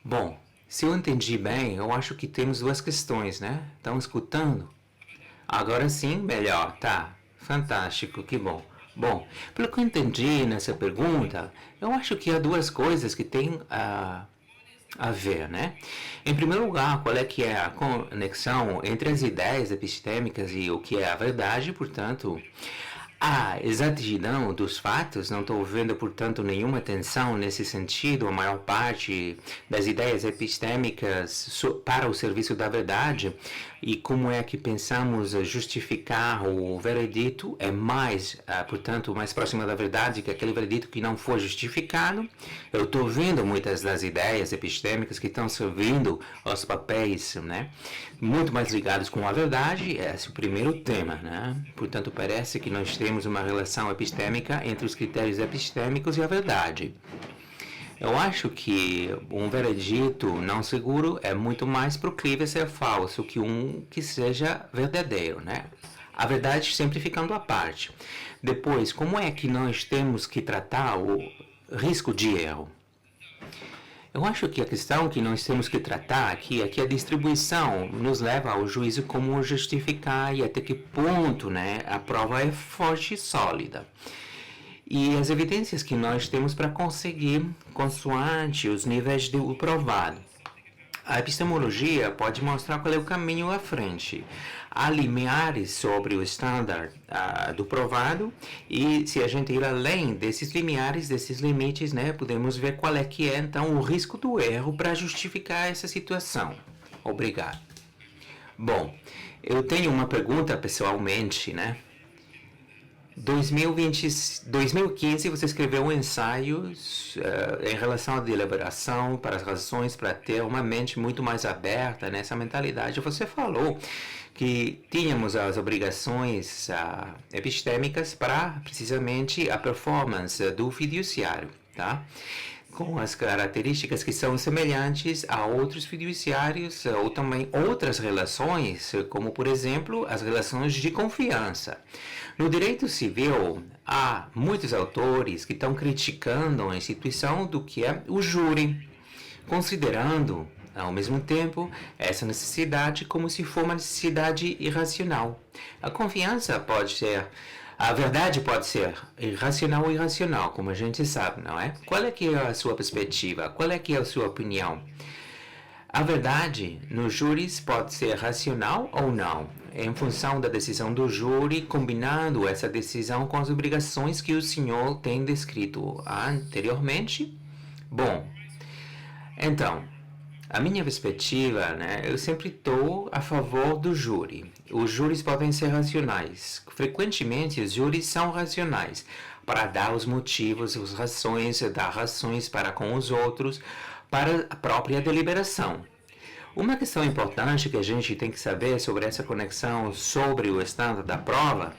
E: Bom, se eu entendi bem, eu acho que temos duas questões, né? Estão escutando? Agora sim, melhor, tá. Fantástico, que bom. Bom, pelo que eu entendi nessa pergunta, eu acho que há duas coisas que têm a ver, né? Em primeiro lugar, qual é que é a conexão entre as ideias epistêmicas e o que é a verdade, portanto, a exatidão dos fatos. Não estou vendo, portanto, nenhuma tensão nesse sentido. A maior parte das ideias epistêmicas para o serviço da verdade. E como é que pensamos justificar o veredito é mais, portanto, mais próxima da verdade que aquele veredito que não foi justificado. Eu estou vendo muitas das ideias epistêmicas que estão servindo aos papéis, né, muito mais ligados com a verdade. Esse é o primeiro tema, né? Portanto, parece que nós temos uma relação epistêmica entre os critérios epistêmicos e a verdade. Eu acho que um veredito não seguro é muito mais proclive a ser falso que um que seja verdadeiro, né? A verdade sempre ficando à parte. Depois, como é que nós temos que tratar o risco de erro? Eu acho que a questão que nós temos que tratar aqui é que a distribuição nos leva ao juízo como justificar e até que ponto, né, a prova é forte e sólida. E as evidências que nós temos para conseguir, consoante os níveis do provado. A epistemologia pode mostrar qual é o caminho à frente. Há limiares sobre o estándar do provado, e se a gente ir além desses limiares, desses limites, né, podemos ver qual é que é, então, o risco do erro para justificar essa situação. Obrigado. Bom, eu tenho uma pergunta pessoalmente, né? 2015, você escreveu um ensaio em relação à deliberação para as razões para ter uma mente muito mais aberta nessa mentalidade. Você falou que tínhamos as obrigações epistêmicas para, precisamente, a performance do fiduciário, tá? Com as características que são semelhantes a outros fiduciários ou também outras relações, como, por exemplo, as relações de confiança. No direito civil, há muitos autores que estão criticando a instituição do que é o júri, considerando ao mesmo tempo, essa necessidade como se for uma necessidade irracional. A confiança pode ser, a verdade pode ser irracional ou irracional, como a gente sabe, não é? Qual é que é a sua perspectiva? Qual é que é a sua opinião? A verdade nos júris pode ser racional ou não, em função da decisão do júri, combinando essa decisão com as obrigações que o senhor tem descrito anteriormente. Bom, então, a minha perspectiva, né, eu sempre estou a favor do júri. Os júris podem ser racionais. Frequentemente, os júris são racionais, para dar os motivos, as razões, dar razões para com os outros, para a própria deliberação. Uma questão importante que a gente tem que saber sobre essa conexão sobre o estándar da prova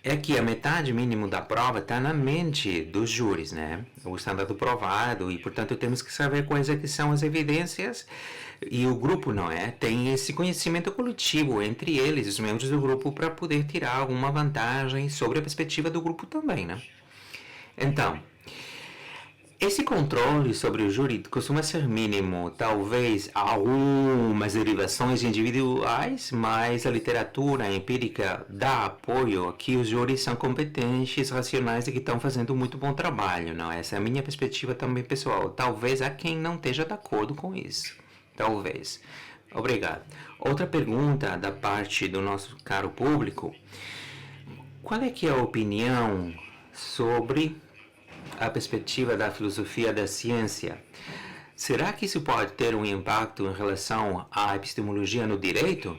E: é que a metade mínimo da prova está na mente dos júris, né? O estándar do provado, e portanto temos que saber quais é que são as evidências, e o grupo, não é? Tem esse conhecimento coletivo entre eles, os membros do grupo, para poder tirar alguma vantagem sobre a perspectiva do grupo também, né? Então, esse controle sobre o júri costuma ser mínimo, talvez algumas derivações individuais, mas a literatura empírica dá apoio a que os júris são competentes, racionais e que estão fazendo muito bom trabalho. Não? Essa é a minha perspectiva também pessoal. Talvez há quem não esteja de acordo com isso. Talvez. Obrigado. Outra pergunta da parte do nosso caro público. Qual é que é a opinião sobre a perspectiva da filosofia da ciência? Será que isso pode ter um impacto em relação à epistemologia no direito?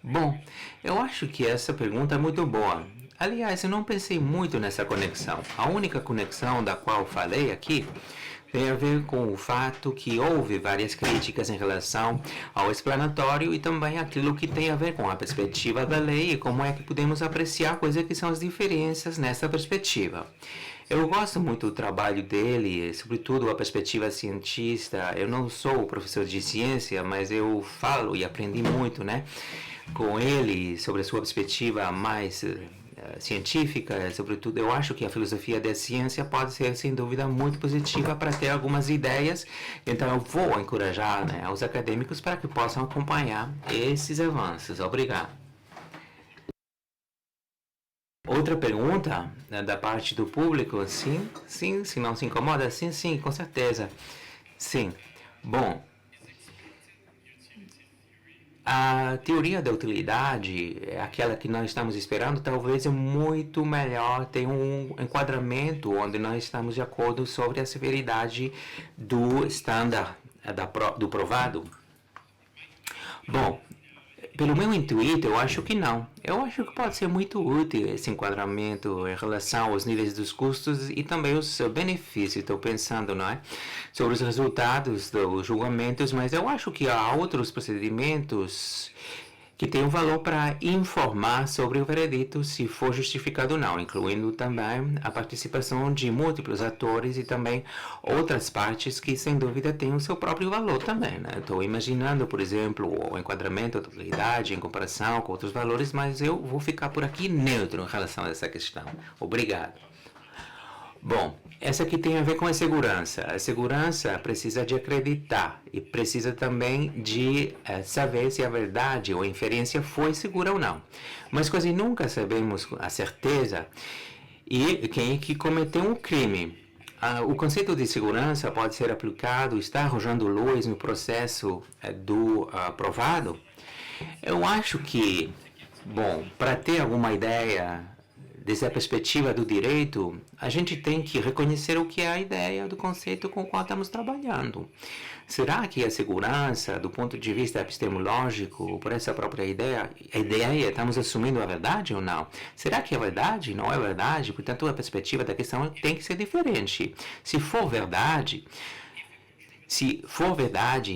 E: Bom, eu acho que essa pergunta é muito boa. Aliás, eu não pensei muito nessa conexão. A única conexão da qual falei aqui tem a ver com o fato que houve várias críticas em relação ao explanatório e também aquilo que tem a ver com a perspectiva da lei e como é que podemos apreciar quais é que são as diferenças nessa perspectiva. Eu gosto muito do trabalho dele, sobretudo a perspectiva cientista. Eu não sou professor de ciência, mas eu falo e aprendi muito, né, com ele sobre a sua perspectiva mais científica. Sobretudo, eu acho que a filosofia da ciência pode ser, sem dúvida, muito positiva para ter algumas ideias. Então, eu vou encorajar, né, os acadêmicos para que possam acompanhar esses avanços. Obrigado. Outra pergunta, né, da parte do público? Sim, se não se incomoda? Sim, com certeza. Sim. Bom, a teoria da utilidade, aquela que nós estamos esperando, talvez é muito melhor, tem um enquadramento onde nós estamos de acordo sobre a severidade do estándar do provado. Bom, pelo meu intuito, eu acho que não. Eu acho que pode ser muito útil esse enquadramento em relação aos níveis dos custos e também os benefícios. Estou pensando, não é, sobre os resultados dos julgamentos, mas eu acho que há outros procedimentos que têm um valor para informar sobre o veredito, se for justificado ou não, incluindo também a participação de múltiplos atores e também outras partes que, sem dúvida, têm o seu próprio valor também. Né? Estou imaginando, por exemplo, o enquadramento da utilidade em comparação com outros valores, mas eu vou ficar por aqui neutro em relação a essa questão. Obrigado. Bom, essa aqui tem a ver com a segurança. A segurança precisa de acreditar e precisa também de saber se a verdade ou a inferência foi segura ou não. Mas quase nunca sabemos a certeza e quem é que cometeu um crime. O conceito de segurança pode ser aplicado, está arrojando luz no processo do provado. Eu acho que, bom, para ter alguma ideia desde a perspectiva do direito, a gente tem que reconhecer o que é a ideia do conceito com o qual estamos trabalhando. Será que a segurança, do ponto de vista epistemológico, por essa própria ideia, estamos assumindo a verdade ou não? Será que é verdade? Não é verdade? Portanto, a perspectiva da questão tem que ser diferente. Se for verdade,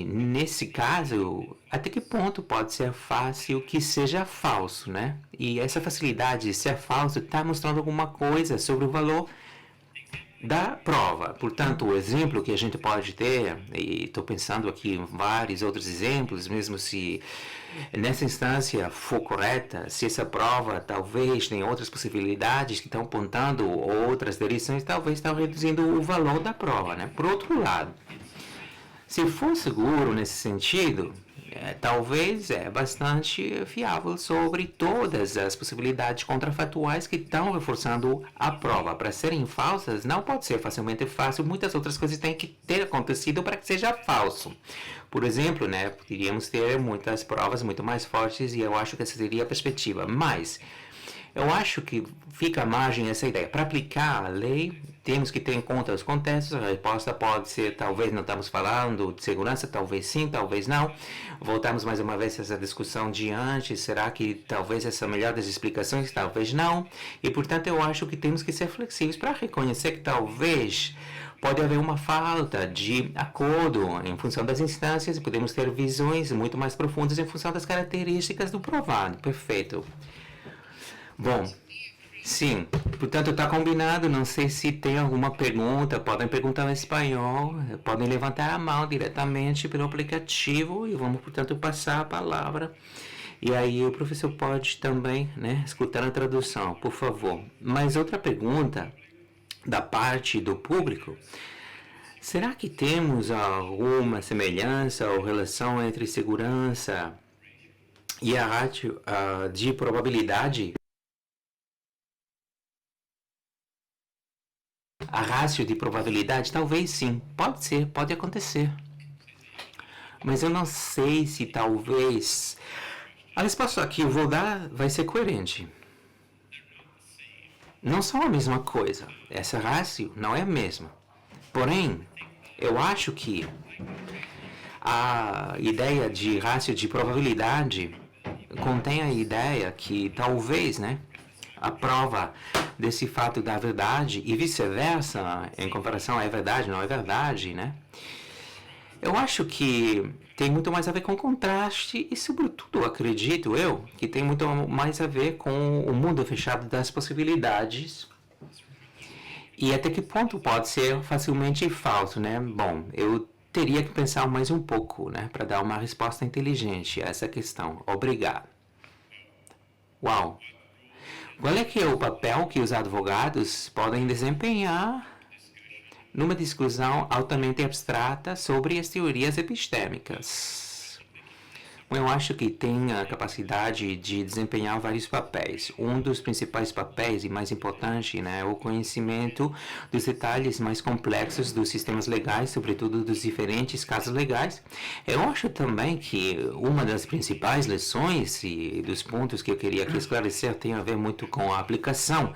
E: nesse caso, até que ponto pode ser fácil que seja falso, né? E essa facilidade de ser falso está mostrando alguma coisa sobre o valor da prova. Portanto, o exemplo que a gente pode ter, e estou pensando aqui em vários outros exemplos, mesmo se nessa instância for correta, se essa prova talvez tem outras possibilidades que estão apontando outras direções, talvez estão reduzindo o valor da prova, né? Por outro lado, Se for seguro nesse sentido, talvez é bastante fiável sobre todas as possibilidades contrafatuais que estão reforçando a prova. Para serem falsas, não pode ser facilmente fácil. Muitas outras coisas têm que ter acontecido para que seja falso. Por exemplo, né, poderíamos ter muitas provas muito mais fortes e eu acho que essa seria a perspectiva. Mas eu acho que fica à margem essa ideia. Para aplicar a lei, temos que ter em conta os contextos. A resposta pode ser, talvez não estamos falando de segurança, talvez sim, talvez não. Voltamos mais uma vez a essa discussão de antes. Será que talvez essa é a melhor das explicações? Talvez não. E, portanto, eu acho que temos que ser flexíveis para reconhecer que talvez pode haver uma falta de acordo em função das instâncias e podemos ter visões muito mais profundas em função das características do provado. Perfeito. Bom, sim, portanto está combinado. Não sei se tem alguma pergunta, podem perguntar em espanhol, podem levantar a mão diretamente pelo aplicativo e vamos, portanto, passar a palavra. E aí o professor pode também, né, escutar a tradução, por favor. Mas outra pergunta da parte do público: será que temos alguma semelhança ou relação entre segurança e a ratio de probabilidade? A ratio de probabilidade? Talvez sim, pode ser, pode acontecer. Mas eu não sei se talvez... A resposta que eu vou dar vai ser coerente. Não são a mesma coisa. Essa ratio não é a mesma. Porém, eu acho que a ideia de ratio de probabilidade contém a ideia que talvez, né, a prova desse fato da verdade e vice-versa, em comparação é verdade, não é verdade, né? Eu acho que tem muito mais a ver com contraste e, sobretudo, acredito eu, que tem muito mais a ver com o mundo fechado das possibilidades e até que ponto pode ser facilmente falso, né? Bom, eu teria que pensar mais um pouco, né, para dar uma resposta inteligente a essa questão. Obrigado. Uau! Qual é que é o papel que os advogados podem desempenhar numa discussão altamente abstrata sobre as teorias epistêmicas? Eu acho que tem a capacidade de desempenhar vários papéis. Um dos principais papéis e mais importante, né, é o conhecimento dos detalhes mais complexos dos sistemas legais, sobretudo dos diferentes casos legais. Eu acho também que uma das principais lições e dos pontos que eu queria aqui esclarecer tem a ver muito com a aplicação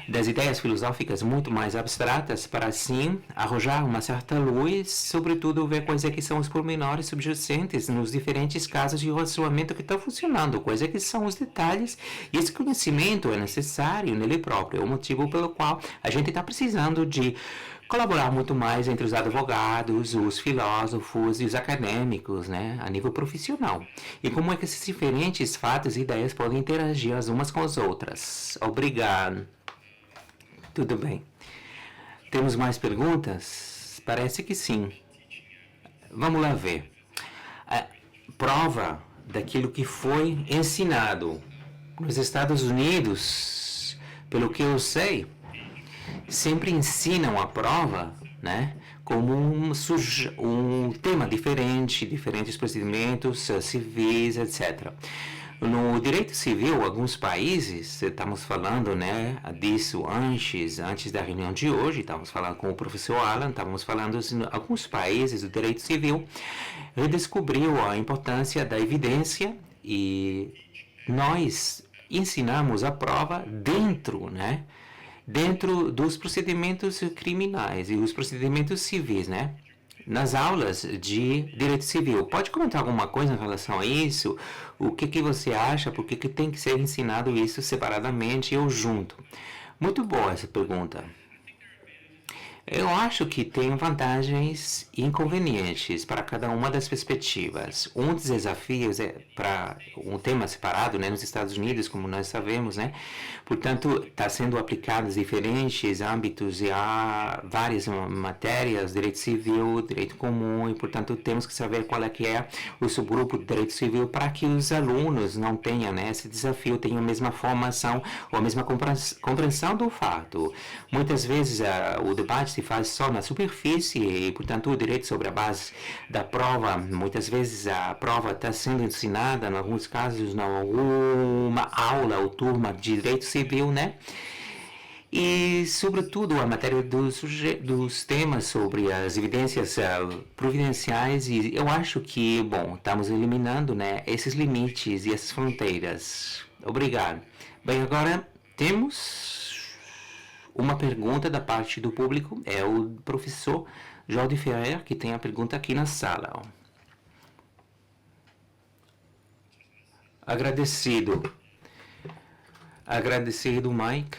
E: das ideias filosóficas muito mais abstratas para, assim, arrojar uma certa luz, sobretudo ver quais é que são os pormenores subjacentes nos diferentes casos de relacionamento que estão funcionando, quais é que são os detalhes, e esse conhecimento é necessário nele próprio, é o motivo pelo qual a gente está precisando de colaborar muito mais entre os advogados, os filósofos e os acadêmicos, né, a nível profissional. E como é que esses diferentes fatos e ideias podem interagir as umas com as outras. Obrigado. Tudo bem. Temos mais perguntas? Parece que sim. Vamos lá ver. A prova daquilo que foi ensinado nos Estados Unidos, pelo que eu sei, sempre ensinam a prova, né, como um tema diferente, diferentes procedimentos civis, etc. No direito civil, alguns países, estamos falando, né, disso antes da reunião de hoje, estamos falando com o professor Alan, estamos falando assim, alguns países do direito civil redescobriu a importância da evidência e nós ensinamos a prova dentro, né, dentro dos procedimentos criminais e os procedimentos civis, né? Nas aulas de direito civil. Pode comentar alguma coisa em relação a isso? O que você acha? Por que tem que ser ensinado isso separadamente ou junto? Muito boa essa pergunta. Eu acho que tem vantagens e inconvenientes para cada uma das perspectivas. Um dos desafios é para um tema separado, né, nos Estados Unidos, como nós sabemos, né? Portanto, está sendo aplicado em diferentes âmbitos e há várias matérias, direito civil, direito comum, e, portanto, temos que saber qual é que é o subgrupo do direito civil para que os alunos não tenham, né, esse desafio, tenham a mesma formação ou a mesma compreensão do fato. Muitas vezes o debate se faz só na superfície e, portanto, o direito sobre a base da prova, muitas vezes a prova está sendo ensinada, em alguns casos, em alguma aula ou turma de direito civil, né? E, sobretudo, a matéria dos temas sobre as evidências providenciais, e eu acho que, bom, estamos eliminando, né, esses limites e essas fronteiras. Obrigado. Bem, agora temos uma pergunta da parte do público, é o professor Jordi Ferrer, que tem a pergunta aqui na sala. Ó. Agradecido. Agradecido, Mike.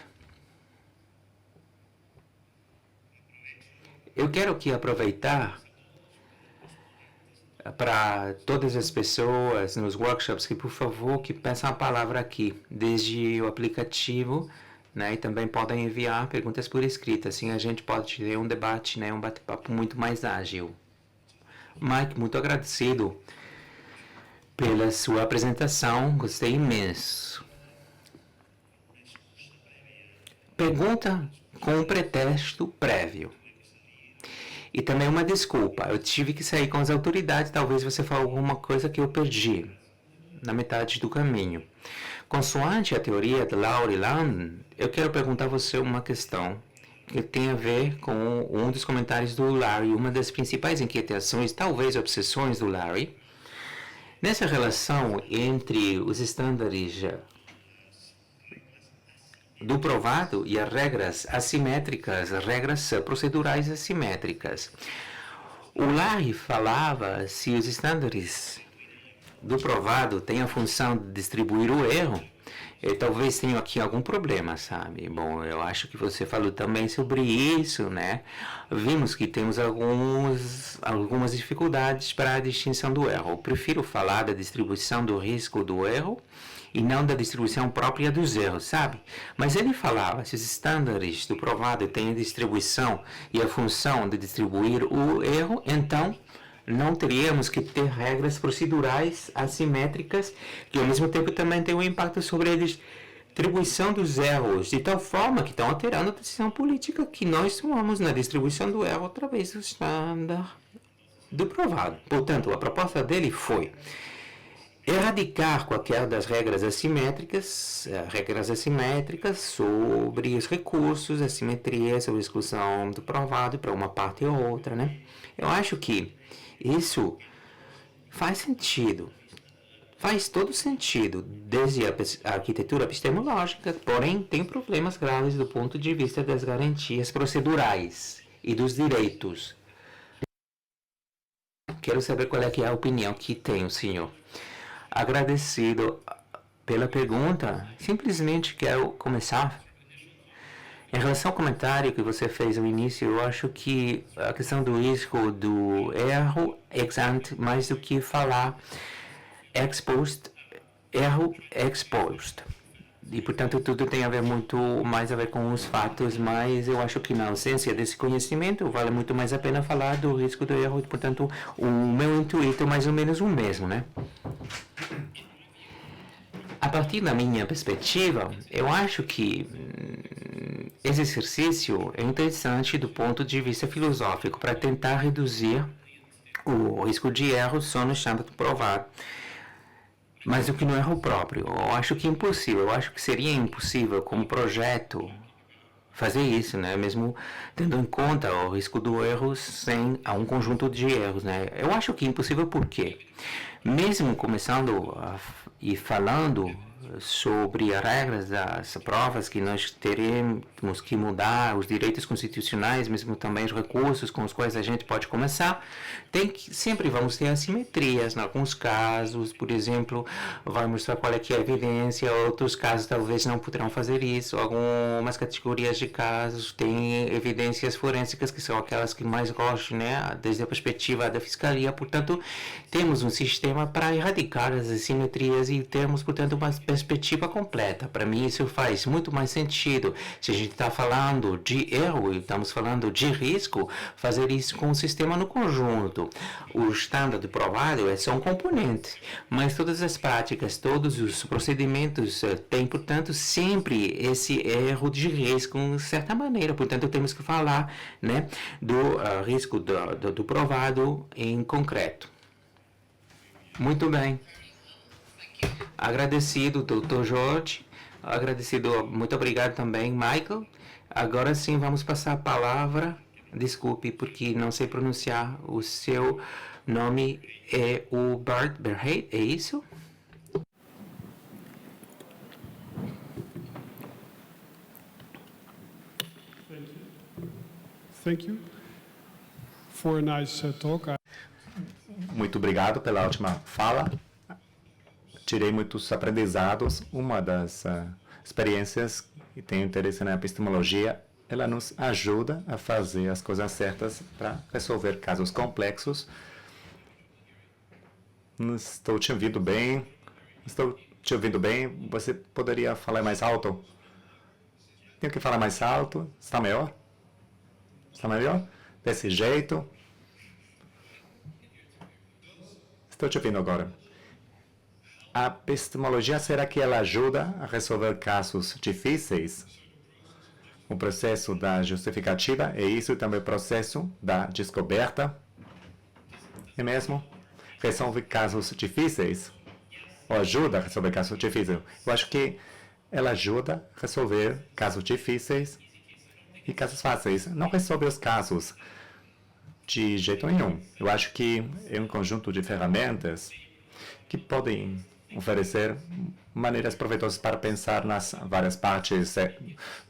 E: Eu quero aqui aproveitar para todas as pessoas nos workshops que, por favor, que peçam a palavra aqui, desde o aplicativo, né, e também podem enviar perguntas por escrito, assim a gente pode ter um debate, né, um bate-papo muito mais ágil. Mike, muito agradecido pela sua apresentação, gostei imenso. Pergunta com um pretexto prévio. E também uma desculpa, eu tive que sair com as autoridades, talvez você falou alguma coisa que eu perdi na metade do caminho. Consoante a teoria de Laurie Land, eu quero perguntar a você uma questão que tem a ver com um dos comentários do Larry, uma das principais inquietações, talvez obsessões do Larry, nessa relação entre os estándares do provado e as regras assimétricas, as regras procedurais assimétricas. O Larry falava se os estándares do provado têm a função de distribuir o erro, talvez tenha aqui algum problema, sabe? Bom, eu acho que você falou também sobre isso, né? Vimos que temos algumas dificuldades para a distinção do erro. Eu prefiro falar da distribuição do risco do erro e não da distribuição própria dos erros, sabe? Mas ele falava, se os estándares do provado têm a distribuição e a função de distribuir o erro, então não teríamos que ter regras procedurais assimétricas que ao mesmo tempo também têm um impacto sobre a distribuição dos erros, de tal forma que estão alterando a decisão política que nós tomamos na distribuição do erro através do estándar do provado. Portanto, a proposta dele foi erradicar qualquer das regras assimétricas sobre os recursos, assimetria sobre a exclusão do provado para uma parte ou outra, né? Eu acho que isso faz sentido, faz todo sentido desde a arquitetura epistemológica, porém tem problemas graves do ponto de vista das garantias procedurais e dos direitos. Quero saber qual é a opinião que tem o senhor. Agradecido pela pergunta, simplesmente quero começar. Em relação ao comentário que você fez no início, eu acho que a questão do risco do erro ex ante, mais do que falar ex post, erro ex post. E, portanto, tudo tem a ver muito mais a ver com os fatos, mas eu acho que na ausência desse conhecimento vale muito mais a pena falar do risco do erro. E, portanto, o meu intuito é mais ou menos o mesmo, né? A partir da minha perspectiva, eu acho que esse exercício é interessante do ponto de vista filosófico para tentar reduzir o risco de erro só no estándar provado, mas o que não é erro próprio. Eu acho que é impossível, eu acho que seria impossível como projeto fazer isso, né? Mesmo tendo em conta o risco do erro sem um conjunto de erros, né? Eu acho que é impossível porque, mesmo começando e falando sobre as regras das provas que nós teremos que mudar, os direitos constitucionais, mesmo também os recursos com os quais a gente pode começar, sempre vamos ter assimetrias. Em alguns casos, por exemplo, vai mostrar qual é que é a evidência, outros casos talvez não poderão fazer isso, algumas categorias de casos têm evidências forensicas que são aquelas que mais gostam, né, desde a perspectiva da fiscalia. Portanto, temos um sistema sistema para erradicar as assimetrias e termos, portanto, uma perspectiva completa. Para mim, isso faz muito mais sentido. Se a gente está falando de erro e estamos falando de risco, fazer isso com o sistema no conjunto. O estándar provado é só um componente, mas todas as práticas, todos os procedimentos têm, portanto, sempre esse erro de risco, de certa maneira. Portanto, temos que falar, né, do risco do provado em concreto. Muito bem. Agradecido, Dr. Jorge. Agradecido, muito obrigado também, Michael. Agora sim, vamos passar a palavra. Desculpe, porque não sei pronunciar o seu nome. É o Bart Berheit, é isso?
F: Thank you for a nice talk.
B: Muito obrigado pela última fala. Tirei muitos aprendizados. Uma das experiências que tenho interesse na epistemologia, ela nos ajuda a fazer as coisas certas para resolver casos complexos. Não estou te ouvindo bem. Estou te ouvindo bem. Você poderia falar mais alto? Tenho que falar mais alto. Está melhor? Está melhor? Desse jeito. Estou te ouvindo agora. A epistemologia, será que ela ajuda a resolver casos difíceis? O processo da justificativa é isso, também o processo da descoberta. É mesmo? Resolve casos difíceis? Ou ajuda a resolver casos difíceis? Eu acho que ela ajuda a resolver casos difíceis e casos fáceis. Não resolve os casos de jeito nenhum. Eu acho que é um conjunto de ferramentas que podem oferecer maneiras proveitosas para pensar nas várias partes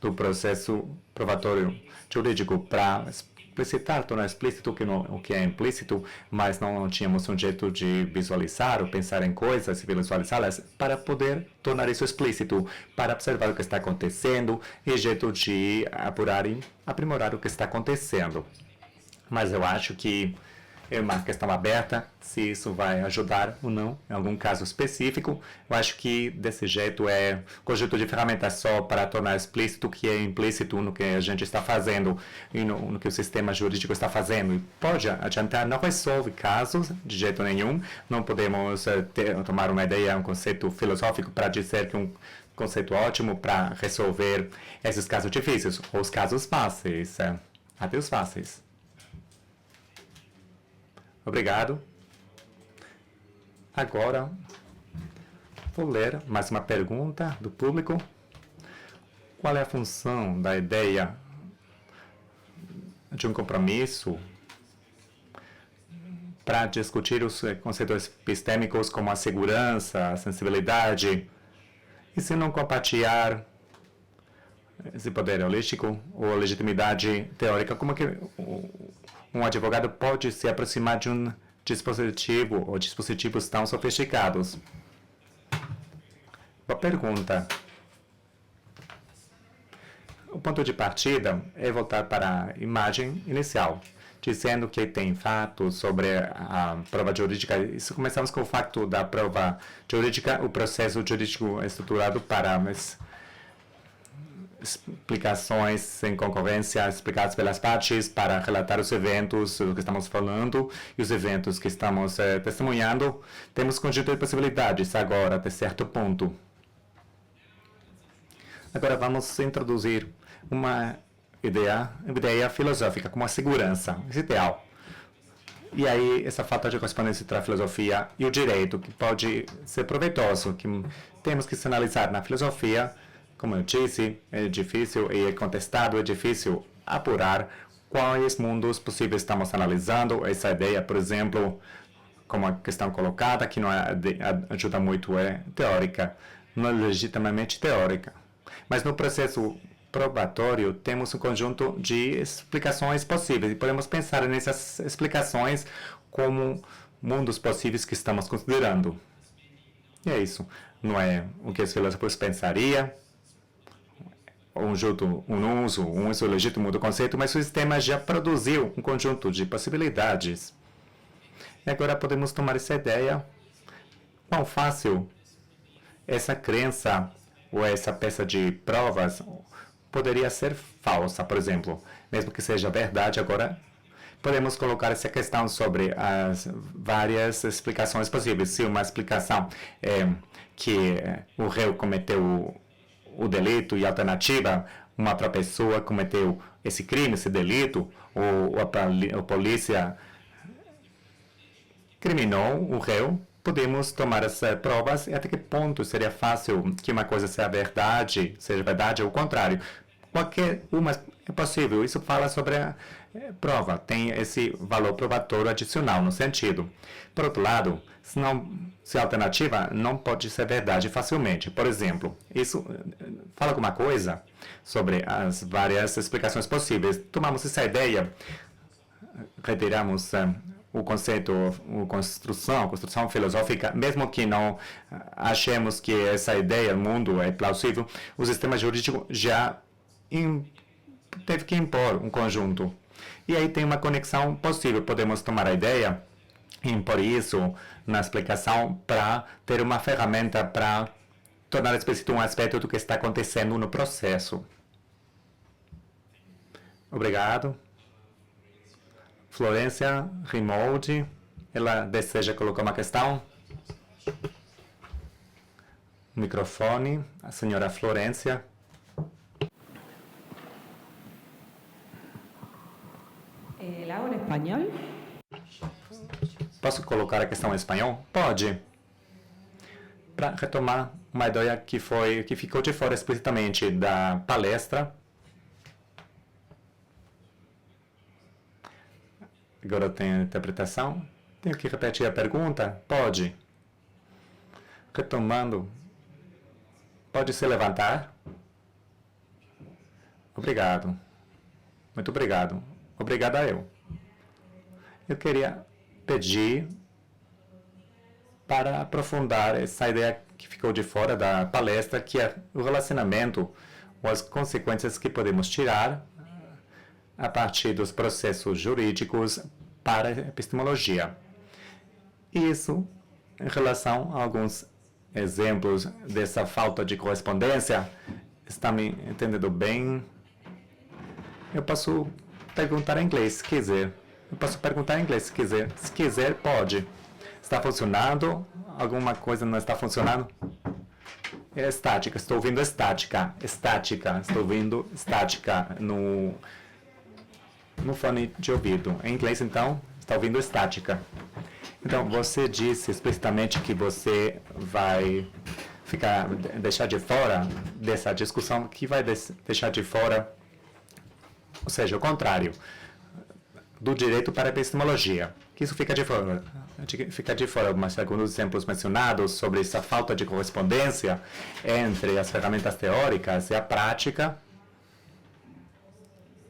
B: do processo probatório jurídico, para explicitar, tornar explícito o que é implícito, mas não tínhamos um jeito de visualizar ou pensar em coisas e visualizá-las para poder tornar isso explícito, para observar o que está acontecendo e jeito de apurar e aprimorar o que está acontecendo. Mas eu acho que é uma questão aberta, se isso vai ajudar ou não, em algum caso específico. Eu acho que, desse jeito, é um conjunto de ferramentas só para tornar explícito o que é implícito no que a gente está fazendo e no que o sistema jurídico está fazendo. E pode adiantar, não resolve casos de jeito nenhum. Não podemos tomar uma ideia, um conceito filosófico para dizer que um conceito ótimo para resolver esses casos difíceis, ou os casos fáceis, até os fáceis. Obrigado. Agora, vou ler mais uma pergunta do público. Qual é a função da ideia de um compromisso para discutir os conceitos epistêmicos como a segurança, a sensibilidade, e se não compartilhar esse poder holístico ou a legitimidade teórica? Como que um advogado pode se aproximar de um dispositivo ou dispositivos tão sofisticados? Boa pergunta. O ponto de partida é voltar para a imagem inicial, dizendo que tem fatos sobre a prova jurídica. Isso começamos com o fato da prova jurídica, o processo jurídico estruturado para explicações sem concorrência explicadas pelas partes para relatar os eventos do que estamos falando e os eventos que estamos testemunhando. Temos conjunto de possibilidades agora, até certo ponto. Agora vamos introduzir uma ideia filosófica como a segurança, esse ideal. E aí, essa falta de correspondência entre a filosofia e o direito, que pode ser proveitoso, que temos que se analisar na filosofia. Como eu disse, é difícil e é contestado, é difícil apurar quais mundos possíveis estamos analisando. Essa ideia, por exemplo, como a questão colocada, que não ajuda muito, é teórica, não é legitimamente teórica. Mas no processo probatório, temos um conjunto de explicações possíveis, e podemos pensar nessas explicações como mundos possíveis que estamos considerando. E é isso. Não é o que os filósofos pensariam, um uso legítimo do conceito, mas o sistema já produziu um conjunto de possibilidades. E agora podemos tomar essa ideia quão fácil essa crença ou essa peça de provas poderia ser falsa, por exemplo. Mesmo que seja verdade, agora podemos colocar essa questão sobre as várias explicações possíveis. Se uma explicação é que o réu cometeu o delito e a alternativa, uma outra pessoa cometeu esse crime, esse delito, ou a polícia criminou o réu, podemos tomar essas provas e até que ponto seria fácil que uma coisa seja verdade ou o contrário. Qualquer uma é possível. Isso fala sobre a prova. Tem esse valor probatório adicional no sentido. Por outro lado, se a alternativa não pode ser verdade facilmente. Por exemplo, isso fala alguma coisa sobre as várias explicações possíveis. Tomamos essa ideia, retiramos o conceito, construção filosófica, mesmo que não achemos que essa ideia, o mundo é plausível, o sistema jurídico já teve que impor um conjunto. E aí tem uma conexão possível. Podemos tomar a ideia e impor isso na explicação para ter uma ferramenta para tornar explícito um aspecto do que está acontecendo no processo. Obrigado. Florência Rimoldi, ela deseja colocar uma questão? Microfone, a senhora Florência.
G: ¿La hago en español?
B: Posso colocar a questão em espanhol? Pode. Para retomar uma ideia que ficou de fora explicitamente da palestra. Agora tem a interpretação. Tenho que repetir a pergunta? Pode. Retomando. Pode se levantar? Obrigado. Muito obrigado. Obrigado a eu. Eu queria pedir para aprofundar essa ideia que ficou de fora da palestra, que é o relacionamento ou as consequências que podemos tirar a partir dos processos jurídicos para a epistemologia. Isso em relação a alguns exemplos dessa falta de correspondência. Está me entendendo bem? Eu posso perguntar em inglês, se quiser. Eu posso perguntar em inglês, se quiser. Se quiser, pode. Está funcionando? Alguma coisa não está funcionando? É estática. Estou ouvindo estática. Estática. Estou ouvindo estática no fone de ouvido. Em inglês, então, está ouvindo estática. Então, você disse explicitamente que você vai deixar de fora dessa discussão, que vai deixar de fora, ou seja, o contrário, do direito para a epistemologia. Que isso fica de fora. Fica de fora, mas segundo os exemplos mencionados sobre essa falta de correspondência entre as ferramentas teóricas e a prática,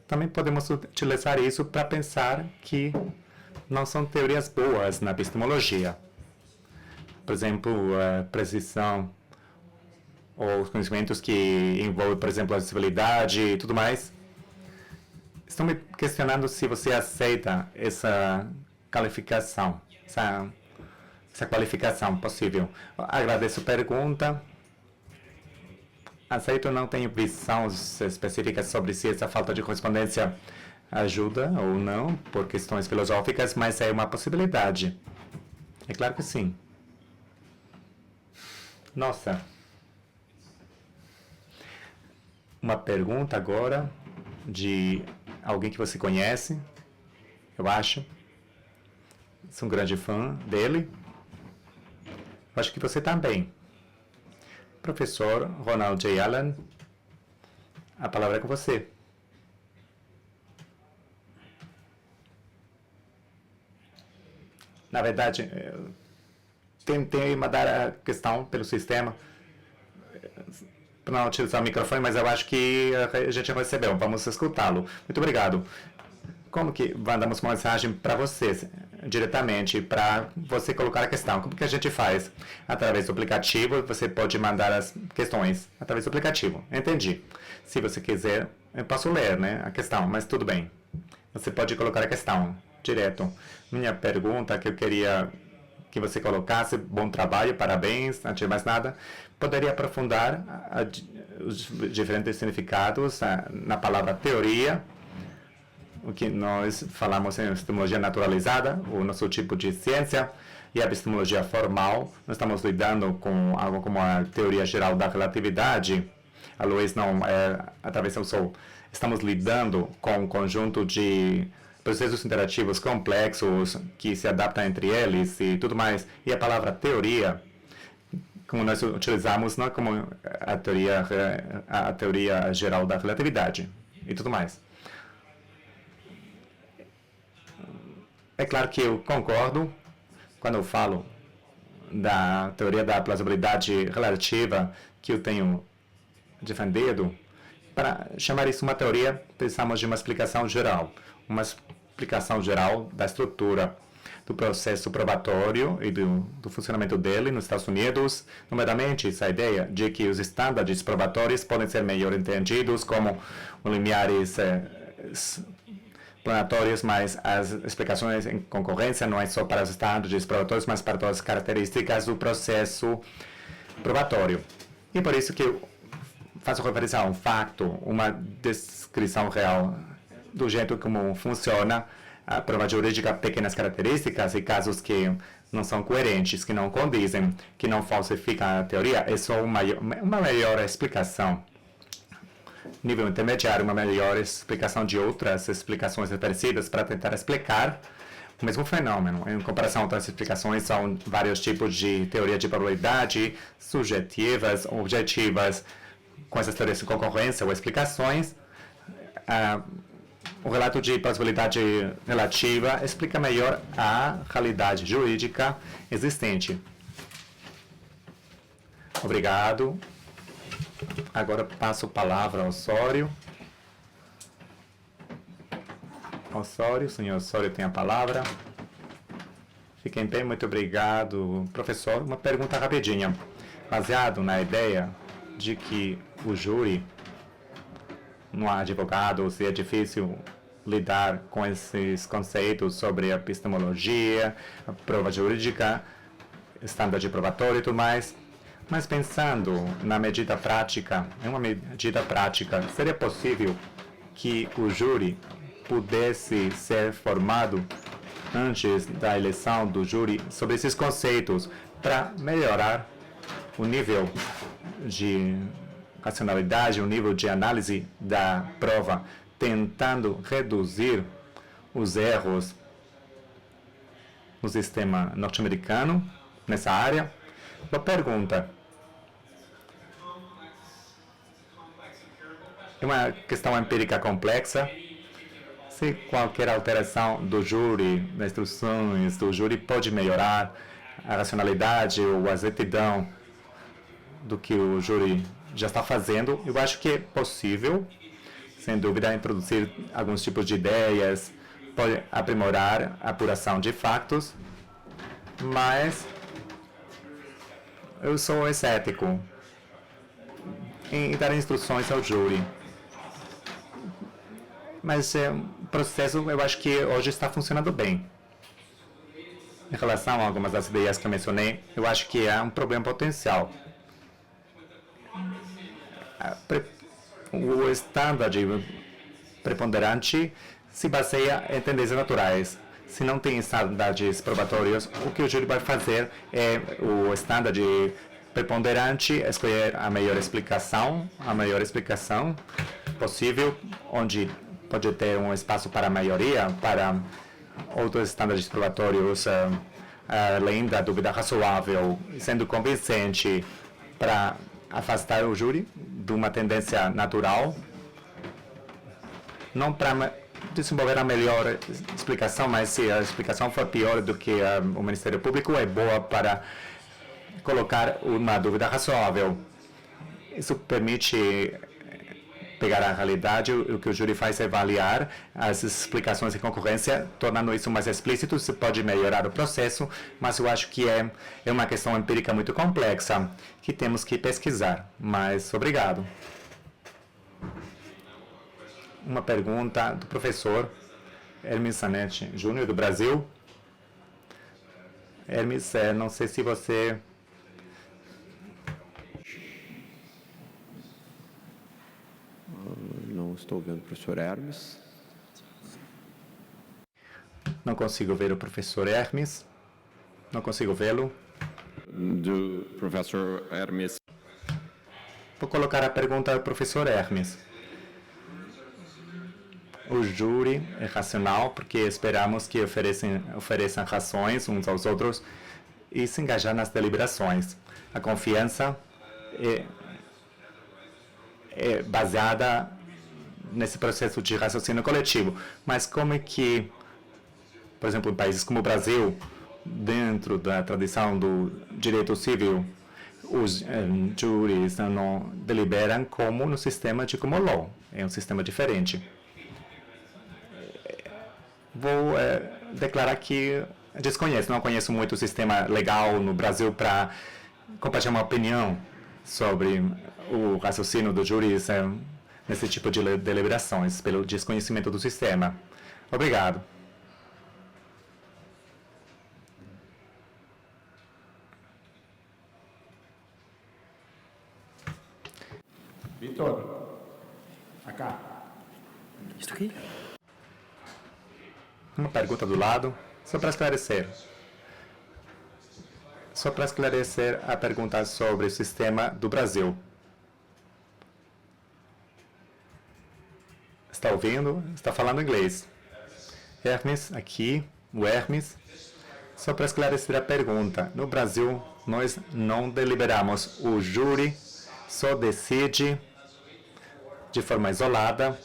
B: também podemos utilizar isso para pensar que não são teorias boas na epistemologia. Por exemplo, a precisão ou os conhecimentos que envolvem, por exemplo, a civilidade e tudo mais. Estou me questionando se você aceita essa qualificação, essa qualificação possível. Agradeço a pergunta. Aceito, não tenho visões específicas sobre se essa falta de correspondência ajuda ou não, por questões filosóficas, mas é uma possibilidade. É claro que sim. Nossa. Uma pergunta agora de alguém que você conhece, eu acho. Sou um grande fã dele. Eu acho que você também. Professor Ronald J. Allen, a palavra é com você. Na verdade, tentei mandar a questão pelo sistema para não utilizar o microfone, mas eu acho que a gente recebeu. Vamos escutá-lo. Muito obrigado. Como que mandamos uma mensagem para vocês diretamente, para você colocar a questão? Como que a gente faz? Através do aplicativo, você pode mandar as questões através do aplicativo. Entendi. Se você quiser, eu posso ler, né, a questão, mas tudo bem. Você pode colocar a questão direto. Minha pergunta que eu queria que você colocasse. Bom trabalho, parabéns. Antes de mais nada, poderia aprofundar os diferentes significados na palavra teoria, o que nós falamos em epistemologia naturalizada, o nosso tipo de ciência, e a epistemologia formal. Nós estamos lidando com algo como a teoria geral da relatividade. A Luiz não atravessou o sol. Estamos lidando com um conjunto de processos interativos complexos que se adaptam entre eles e tudo mais. E a palavra teoria, como nós utilizamos, não é como a teoria geral da relatividade e tudo mais. É claro que eu concordo quando eu falo da teoria da plausibilidade relativa que eu tenho defendido. Para chamar isso uma teoria, precisamos de uma explicação geral. Uma explicação geral da estrutura do processo probatório e do funcionamento dele nos Estados Unidos, nomeadamente essa ideia de que os estándares probatórios podem ser melhor entendidos como limiares planatórios, mas as explicações em concorrência não é só para os estándares probatórios, mas para todas as características do processo probatório. E por isso que eu faço referência a um fato, uma descrição real do jeito como funciona a prova jurídica, pequenas características e casos que não são coerentes, que não condizem, que não falsificam a teoria, é só uma melhor explicação. Nível intermediário, uma melhor explicação de outras explicações parecidas para tentar explicar o mesmo fenômeno. Em comparação a outras explicações, são vários tipos de teoria de probabilidade, subjetivas, objetivas, com essas teorias de concorrência ou explicações. O relato de plausibilidade relativa explica melhor a realidade jurídica existente. Obrigado. Agora passo a palavra ao Osório. Osório, senhor Osório tem a palavra. Fiquem bem, muito obrigado, professor. Uma pergunta rapidinha. Baseado na ideia de que o júri não há advogado, se é difícil lidar com esses conceitos sobre a epistemologia, a prova jurídica, estándares de probatório e tudo mais. Mas pensando na medida prática, em uma medida prática, seria possível que o júri pudesse ser formado antes da eleição do júri sobre esses conceitos para melhorar o nível de racionalidade, o nível de análise da prova, tentando reduzir os erros no sistema norte-americano nessa área? Uma pergunta. É uma questão empírica complexa. Se qualquer alteração do júri, das instruções do júri, pode melhorar a racionalidade ou a exatidão do que o júri já está fazendo, eu acho que é possível, sem dúvida, introduzir alguns tipos de ideias, pode aprimorar a apuração de fatos, mas eu sou cético em dar instruções ao júri. Mas o processo, eu acho que hoje está funcionando bem. Em relação a algumas das ideias que eu mencionei, eu acho que há um problema potencial. O estándar preponderante se baseia em tendências naturais. Se não tem estándares probatórios, o que o júri vai fazer é o estándar preponderante, escolher a melhor explicação possível, onde pode ter um espaço para a maioria, para outros estándares probatórios, além da dúvida razoável, sendo convincente para afastar o júri de uma tendência natural, não para desenvolver a melhor explicação, mas se a explicação for pior do que o Ministério Público, é boa para colocar uma dúvida razoável. Isso permite pegar a realidade, o que o júri faz é avaliar as explicações de concorrência, tornando isso mais explícito. Isso pode melhorar o processo, mas eu acho que é uma questão empírica muito complexa que temos que pesquisar. Mas obrigado. Uma pergunta do professor Hermes Sanetti Júnior, do Brasil. Hermes, não sei se você...
A: Não estou vendo o professor Hermes.
B: Não consigo ver o professor Hermes. Não consigo vê-lo.
A: Do professor Hermes.
B: Vou colocar a pergunta ao professor Hermes. O júri é racional porque esperamos que ofereçam razões uns aos outros e se engajar nas deliberações. A confiança é baseada nesse processo de raciocínio coletivo. Mas como é que, por exemplo, em países como o Brasil, dentro da tradição do direito civil, os júris não deliberam como no sistema de common law. É um sistema diferente. Vou declarar que desconheço, não conheço muito o sistema legal no Brasil para compartilhar uma opinião sobre o raciocínio do júris nesse tipo de deliberações, pelo desconhecimento do sistema. Obrigado.
H: Vitor, acá.
C: Isto aqui?
B: Uma pergunta do lado, só para esclarecer. Só para esclarecer a pergunta sobre o sistema do Brasil. Está ouvindo? Está falando inglês. Hermes, aqui, o Hermes. Só para esclarecer a pergunta. No Brasil, nós não deliberamos. O júri só decide de forma isolada,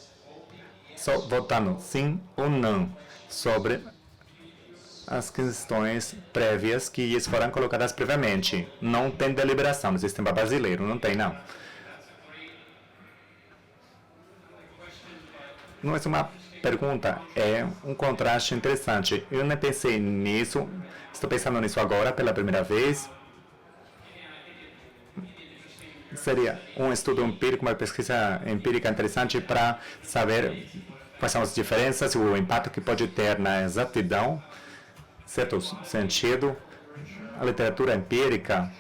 B: só votando sim ou não sobre as questões prévias que foram colocadas previamente. Não tem deliberação no sistema brasileiro, não tem, não. Não é uma pergunta, é um contraste interessante. Eu não pensei nisso, estou pensando nisso agora pela primeira vez. Seria um estudo empírico, uma pesquisa empírica interessante para saber quais são as diferenças, o impacto que pode ter na exatidão, certo sentido. A literatura empírica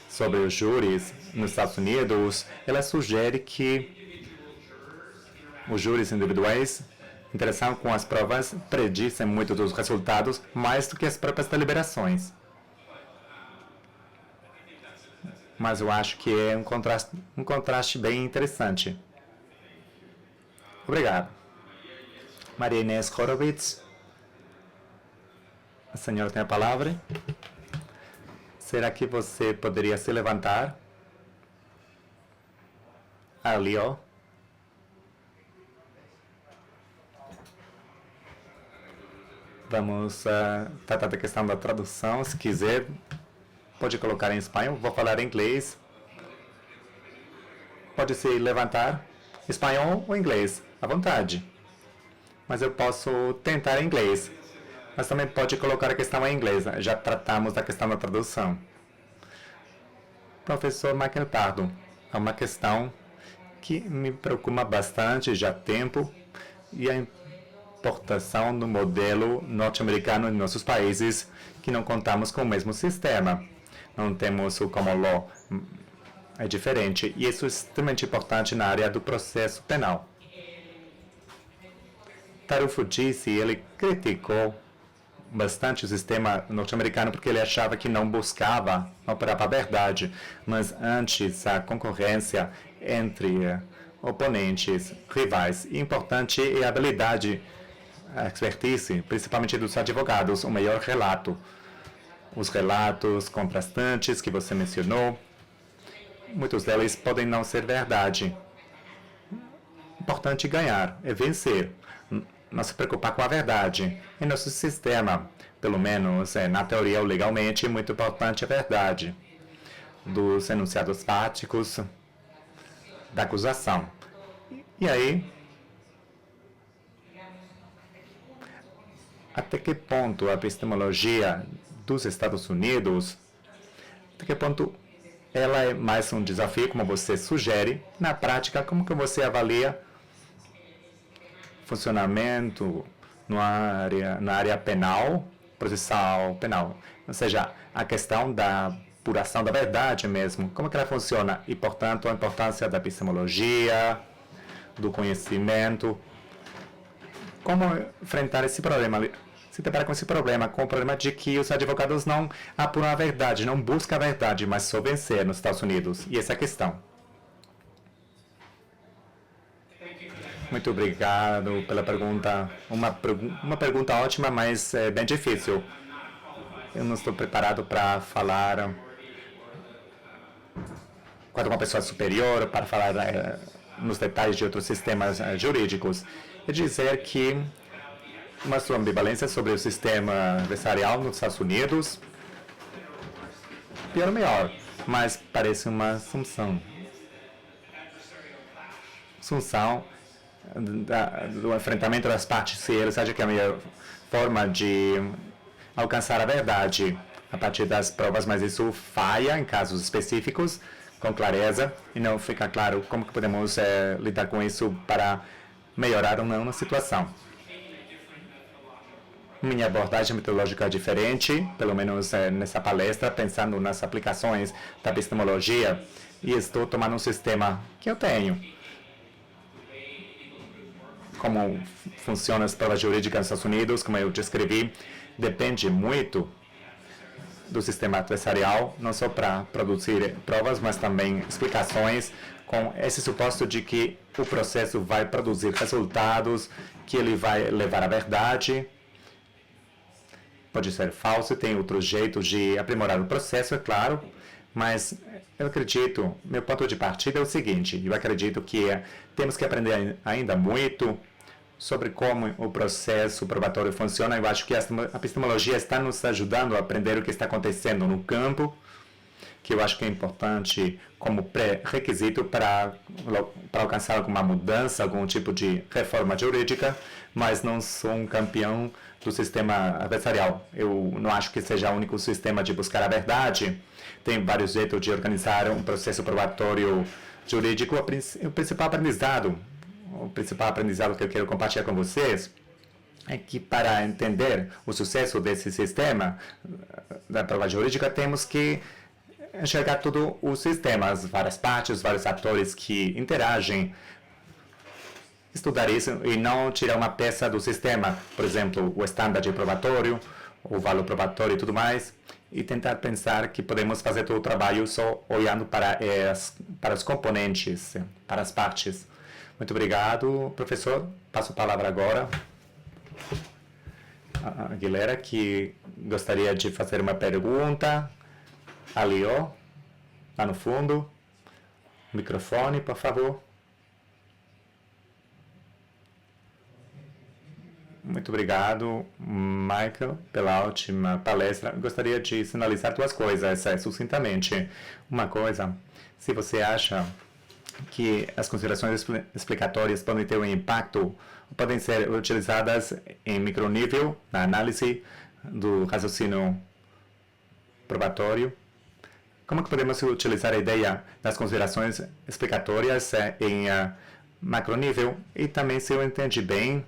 B: sobre os júris nos Estados Unidos, ela sugere que os júris individuais, interação com as provas, predizem muito dos resultados, mais do que as próprias deliberações. Mas eu acho que é um contraste bem interessante. Obrigado. Maria Inês Horowitz. A senhora tem a palavra. Será que você poderia se levantar? Ali, ó. Vamos tratar da questão da tradução. Se quiser, pode colocar em espanhol. Vou falar em inglês. Pode se levantar. Espanhol ou inglês? À vontade. Mas eu posso tentar em inglês. Mas também pode colocar a questão em inglês. Já tratamos da questão da tradução. Professor Michael Pardo, é uma questão que me preocupa bastante já há tempo, e a importação do modelo norte-americano em nossos países, que não contamos com o mesmo sistema. Não temos o common law, é diferente, e isso é extremamente importante na área do processo penal. Tarufo disse, ele criticou bastante o sistema norte-americano porque ele achava que não buscava operar para a verdade, mas antes a concorrência entre oponentes, rivais, e importante é a habilidade, a expertise, principalmente dos advogados, o melhor relato. Os relatos contrastantes que você mencionou, muitos deles podem não ser verdade. Importante ganhar, é vencer. Não se preocupar com a verdade. Em nosso sistema, pelo menos na teoria ou legalmente, é muito importante a verdade dos enunciados fáticos da acusação. E aí, até que ponto a epistemologia dos Estados Unidos, até que ponto ela é mais um desafio, como você sugere, na prática, como que você avalia funcionamento na área penal processal penal. Ou seja, a questão da apuração da verdade mesmo, como que ela funciona e, portanto, a importância da epistemologia, do conhecimento, como enfrentar esse problema, se depara com esse problema, com o problema de que os advogados não apuram a verdade, não buscam a verdade, mas só vencer nos Estados Unidos. E essa é a questão. Muito obrigado pela pergunta. Uma pergunta ótima, mas bem difícil. Eu não estou preparado para falar com uma pessoa superior, para falar nos detalhes de outros sistemas jurídicos. É dizer que uma sua ambivalência sobre o sistema adversarial nos Estados Unidos, pior ou melhor, mas parece uma assunção do enfrentamento das partes, se eles acham que é a melhor forma de alcançar a verdade a partir das provas, mas isso falha em casos específicos, com clareza, e não fica claro como que podemos lidar com isso para melhorar ou não a situação. Minha abordagem metodológica é diferente, pelo menos nessa palestra, pensando nas aplicações da epistemologia, e estou tomando um sistema que eu tenho. Como funcionam as provas jurídicas nos Estados Unidos, como eu descrevi, depende muito do sistema adversarial, não só para produzir provas, mas também explicações, com esse suposto de que o processo vai produzir resultados, que ele vai levar à verdade. Pode ser falso, tem outros jeitos de aprimorar o processo, é claro, mas eu acredito, meu ponto de partida é o seguinte, eu acredito que temos que aprender ainda muito sobre como o processo probatório funciona. Eu acho que a epistemologia está nos ajudando a aprender o que está acontecendo no campo, que eu acho que é importante como pré-requisito para alcançar alguma mudança, algum tipo de reforma jurídica, mas não sou um campeão do sistema adversarial. Eu não acho que seja o único sistema de buscar a verdade. Tem vários jeitos de organizar um processo probatório jurídico. O principal aprendizado que eu quero compartilhar com vocês é que para entender o sucesso desse sistema da prova jurídica, temos que enxergar todo o sistema, as várias partes, os vários atores que interagem, estudar isso e não tirar uma peça do sistema, por exemplo, o estándar probatório, o valor probatório e tudo mais, e tentar pensar que podemos fazer todo o trabalho só olhando para os componentes, para as partes. Muito obrigado, professor. Passo a palavra agora a Aguilera, que gostaria de fazer uma pergunta. Ali, ó, lá no fundo. Microfone, por favor. Muito obrigado, Michael, pela ótima palestra. Gostaria de sinalizar duas coisas, sucintamente. Uma coisa, se você acha que as considerações explicatórias podem ter um impacto, podem ser utilizadas em micronível, na análise do raciocínio probatório. Como que podemos utilizar a ideia das considerações explicatórias em macronível? E também, se eu entendi bem,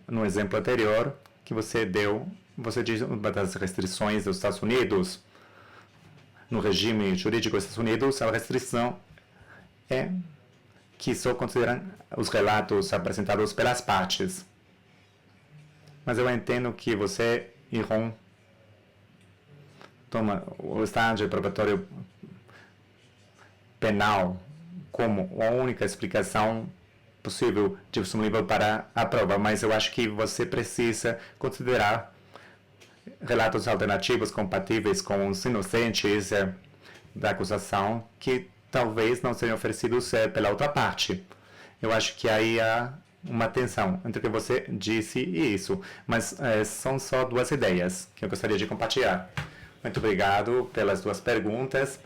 B: no exemplo anterior que você deu, você diz uma das restrições dos Estados Unidos, no regime jurídico dos Estados Unidos, a restrição é que só consideram os relatos apresentados pelas partes. Mas eu entendo que você, Ron, toma o estágio probatório penal como a única explicação possível disponível para a prova, mas eu acho que você precisa considerar relatos alternativos compatíveis com os inocentes da acusação que talvez não sejam oferecidos pela outra parte. Eu acho que aí há uma tensão entre o que você disse e isso, mas são só duas ideias que eu gostaria de compartilhar. Muito obrigado pelas duas perguntas.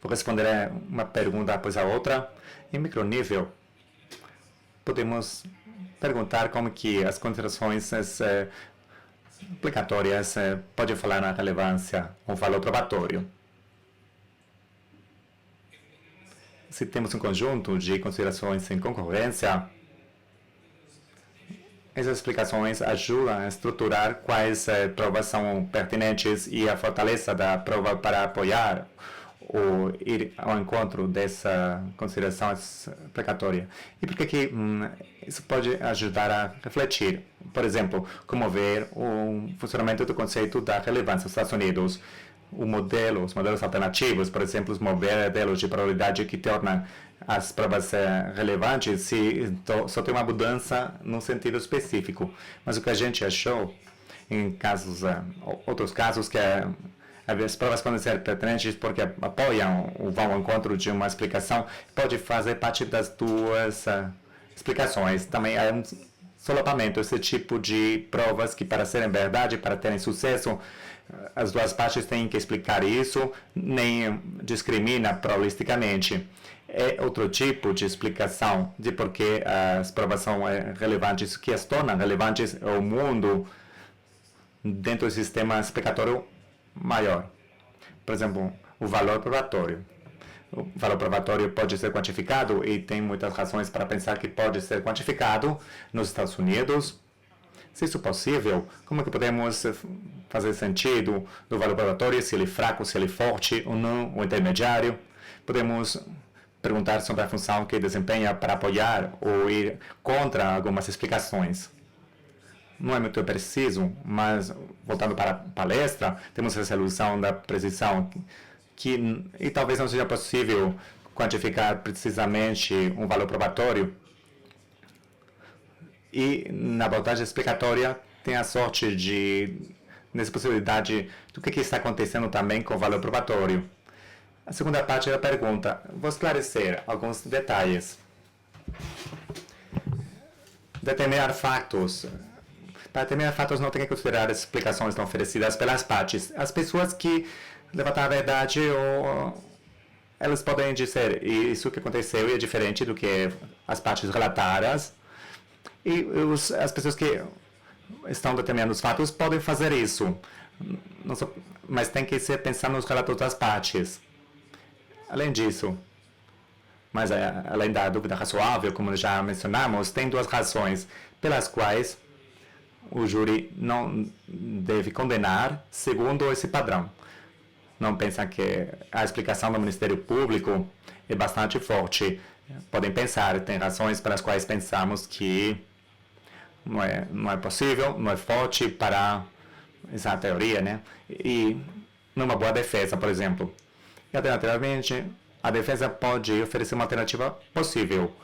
B: Vou responder uma pergunta após a outra. Em micronível, podemos perguntar como que as considerações aplicatórias podem falar na relevância ou valor probatório. Se temos um conjunto de considerações em concorrência, essas explicações ajudam a estruturar quais provas são pertinentes e a fortaleza da prova para apoiar ou ir ao encontro dessa consideração explicatória. E por que isso pode ajudar a refletir? Por exemplo, como ver o funcionamento do conceito da relevância nos Estados Unidos, os modelos alternativos, por exemplo, os modelos de probabilidade que tornam as provas relevantes se só tem uma mudança no sentido específico. Mas o que a gente achou em casos, outros casos, que as provas podem ser pertinentes porque apoiam ou vão ao encontro de uma explicação, pode fazer parte das duas explicações. Também há um solapamento, esse tipo de provas que, para serem verdade, para terem sucesso, as duas partes têm que explicar isso, nem discrimina probabilisticamente. É outro tipo de explicação de por que as provas são relevantes, que as tornam relevantes ao mundo dentro do sistema explicatório maior. Por exemplo, o valor probatório. O valor probatório pode ser quantificado e tem muitas razões para pensar que pode ser quantificado nos Estados Unidos. Se isso é possível, como é que podemos fazer sentido do valor probatório, se ele é fraco, se ele é forte ou não, ou intermediário? Podemos perguntar sobre a função que desempenha para apoiar ou ir contra algumas explicações. Não é muito preciso, mas voltando para a palestra, temos a resolução da precisão e talvez não seja possível quantificar precisamente um valor probatório. E na abordagem explicatória tem a sorte nessa possibilidade do que está acontecendo também com o valor probatório. A segunda parte da pergunta, vou esclarecer alguns detalhes. Determinar fatos. Para determinar fatos não tem que considerar as explicações não oferecidas pelas partes. As pessoas que levantam a verdade, elas podem dizer isso que aconteceu é diferente do que as partes relatadas. E as pessoas que estão determinando os fatos podem fazer isso. Mas tem que ser pensando nos relatos das partes. Além disso, mas além da dúvida razoável, como já mencionamos, tem duas razões pelas quais o júri não deve condenar segundo esse padrão. Não pensa que a explicação do Ministério Público é bastante forte. Podem pensar, tem razões pelas quais pensamos que não é possível, não é forte para essa teoria, né? E numa boa defesa, por exemplo. E, alternativamente, a defesa pode oferecer uma alternativa possível.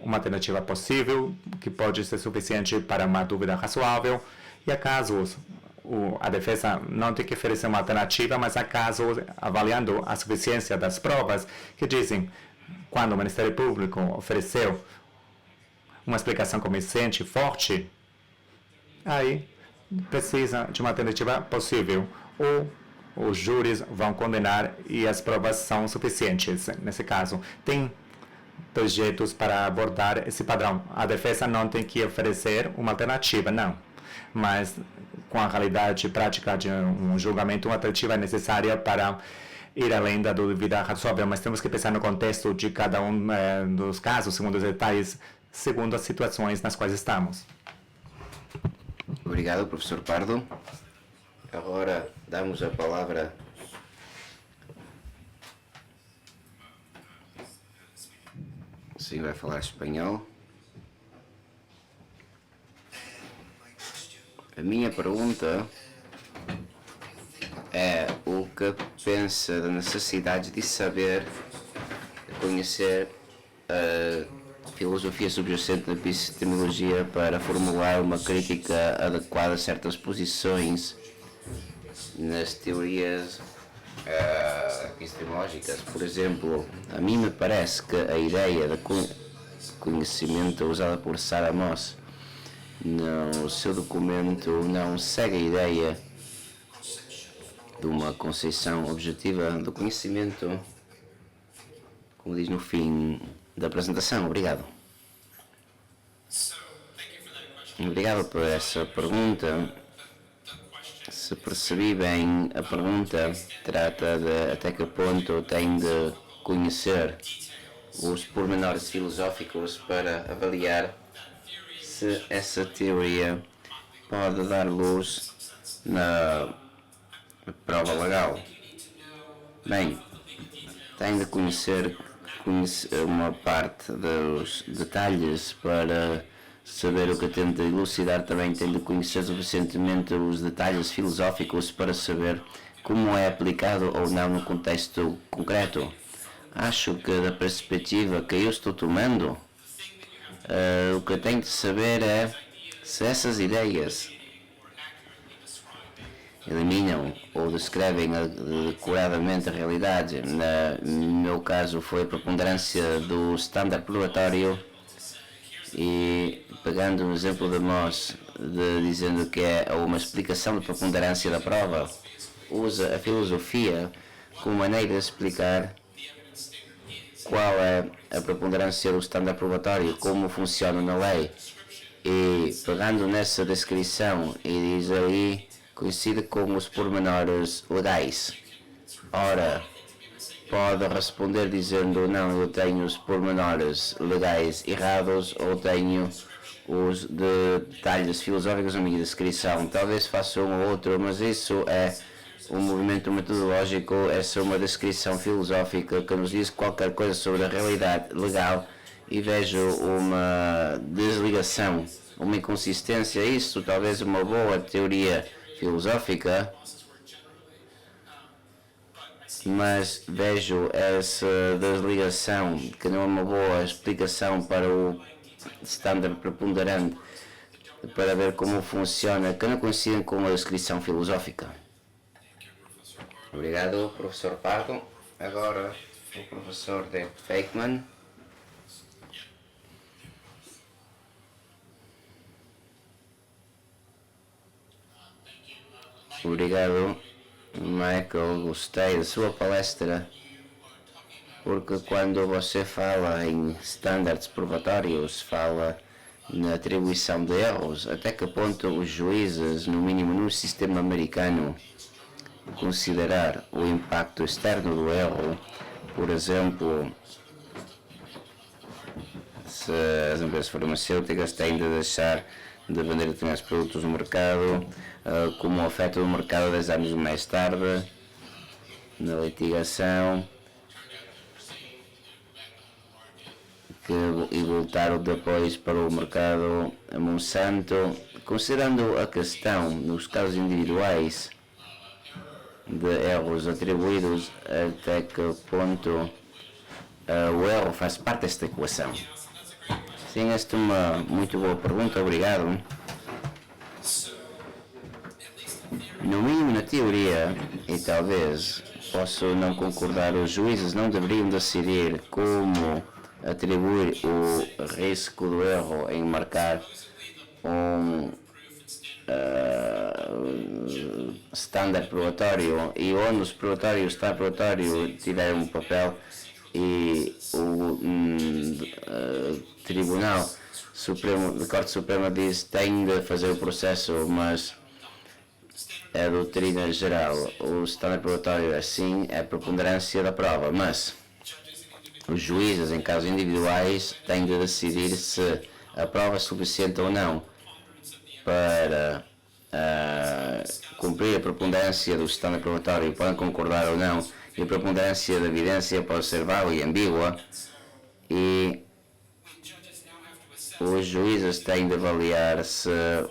B: Uma alternativa possível que pode ser suficiente para uma dúvida razoável. E há casos, a defesa não tem que oferecer uma alternativa, mas há casos, avaliando a suficiência das provas, que dizem, quando o Ministério Público ofereceu uma explicação convincente, forte, aí precisa de uma alternativa possível. Ou os júris vão condenar e as provas são suficientes. Nesse caso, tem dois jeitos para abordar esse padrão. A defesa não tem que oferecer uma alternativa, não. Mas, com a realidade prática de um julgamento, uma alternativa é necessária para ir além da dúvida razoável. Mas temos que pensar no contexto de cada um dos casos, segundo os detalhes, segundo as situações nas quais estamos.
D: Obrigado, professor Pardo. Agora damos a palavra sim, vai falar espanhol. A minha pergunta é o que pensa da necessidade de saber, de conhecer a filosofia subjacente da epistemologia para formular uma crítica adequada a certas posições nas teorias epistemológicas. Por exemplo, a mim me parece que a ideia de conhecimento usada por Sarah Moss no seu documento não segue a ideia de uma concepção objetiva do conhecimento, como diz no fim da apresentação. Obrigado. Obrigado por essa pergunta. Se percebi bem, a pergunta trata de até que ponto tem de conhecer os pormenores filosóficos para avaliar se essa teoria pode dar luz na prova legal. Bem, tem de conhecer uma parte dos detalhes para saber o que tenta elucidar. Também tem de conhecer suficientemente os detalhes filosóficos para saber como é aplicado ou não no contexto concreto. Acho que da perspectiva que eu estou tomando, o que tenho de saber é se essas ideias eliminam ou descrevem adequadamente a realidade. No meu caso foi a preponderância do standard probatório, e pegando um exemplo de Moss, dizendo que é uma explicação da preponderância da prova, usa a filosofia como maneira de explicar qual é a preponderância do standard probatório, como funciona na lei, e pegando nessa descrição e diz aí, coincide com os pormenores legais. Ora, pode responder dizendo não, eu tenho os pormenores legais errados ou tenho os detalhes filosóficos na minha descrição. Talvez faça um ou outro, mas isso é um movimento metodológico, essa é uma descrição filosófica que nos diz qualquer coisa sobre a realidade legal, e vejo uma desligação, uma inconsistência. Isso talvez uma boa teoria filosófica, mas vejo essa desligação que não é uma boa explicação para o standard preponderante, para ver como funciona, que não coincidem com a descrição filosófica. Obrigado, professor Pardo. Agora o professor David Feikman. Obrigado, Michael. Gostei da sua palestra, porque quando você fala em standards probatórios, fala na atribuição de erros, até que ponto os juízes, no mínimo no sistema americano, considerar o impacto externo do erro. Por exemplo, se as empresas farmacêuticas têm de deixar de vender determinados produtos no mercado, como afeta o mercado 10 anos mais tarde, na litigação, e voltar depois para o mercado a Monsanto. Considerando a questão nos casos individuais de erros atribuídos, até que ponto o erro faz parte desta equação? Sim, esta é uma muito boa pergunta, obrigado. No mínimo na teoria, e talvez posso não concordar, os juízes não deveriam decidir como atribuir o risco do erro em marcar um standard probatório, e onde os probatórios está probatório tiver um papel, e o Tribunal Supremo, da Corte Suprema diz que tem de fazer o processo, mas a doutrina geral, o standard probatório assim é a preponderância da prova, mas os juízes em casos individuais têm de decidir se a prova é suficiente ou não para cumprir a preponderância do standard probatório. Podem concordar ou não, e a preponderância da evidência pode ser válida e ambígua, e os juízes têm de avaliar se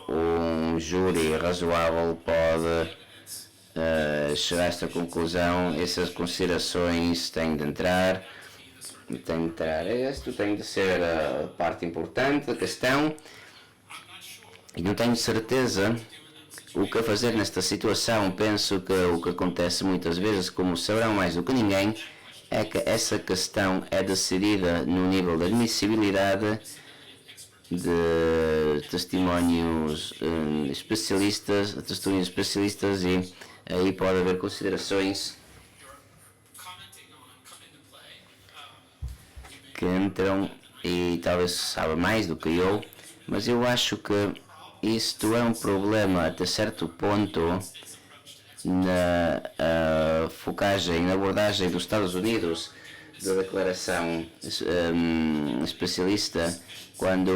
D: um júri razoável pode chegar a esta conclusão. Essas considerações têm de entrar. Isto tem de ser a parte importante da questão, e não tenho certeza o que fazer nesta situação. Penso que o que acontece muitas vezes, como saberão mais do que ninguém, é que essa questão é decidida no nível de admissibilidade de testemunhos especialistas, e aí pode haver considerações que entram, e talvez saiba mais do que eu, mas eu acho que isto é um problema até certo ponto na focagem, na abordagem dos Estados Unidos, da declaração especialista quando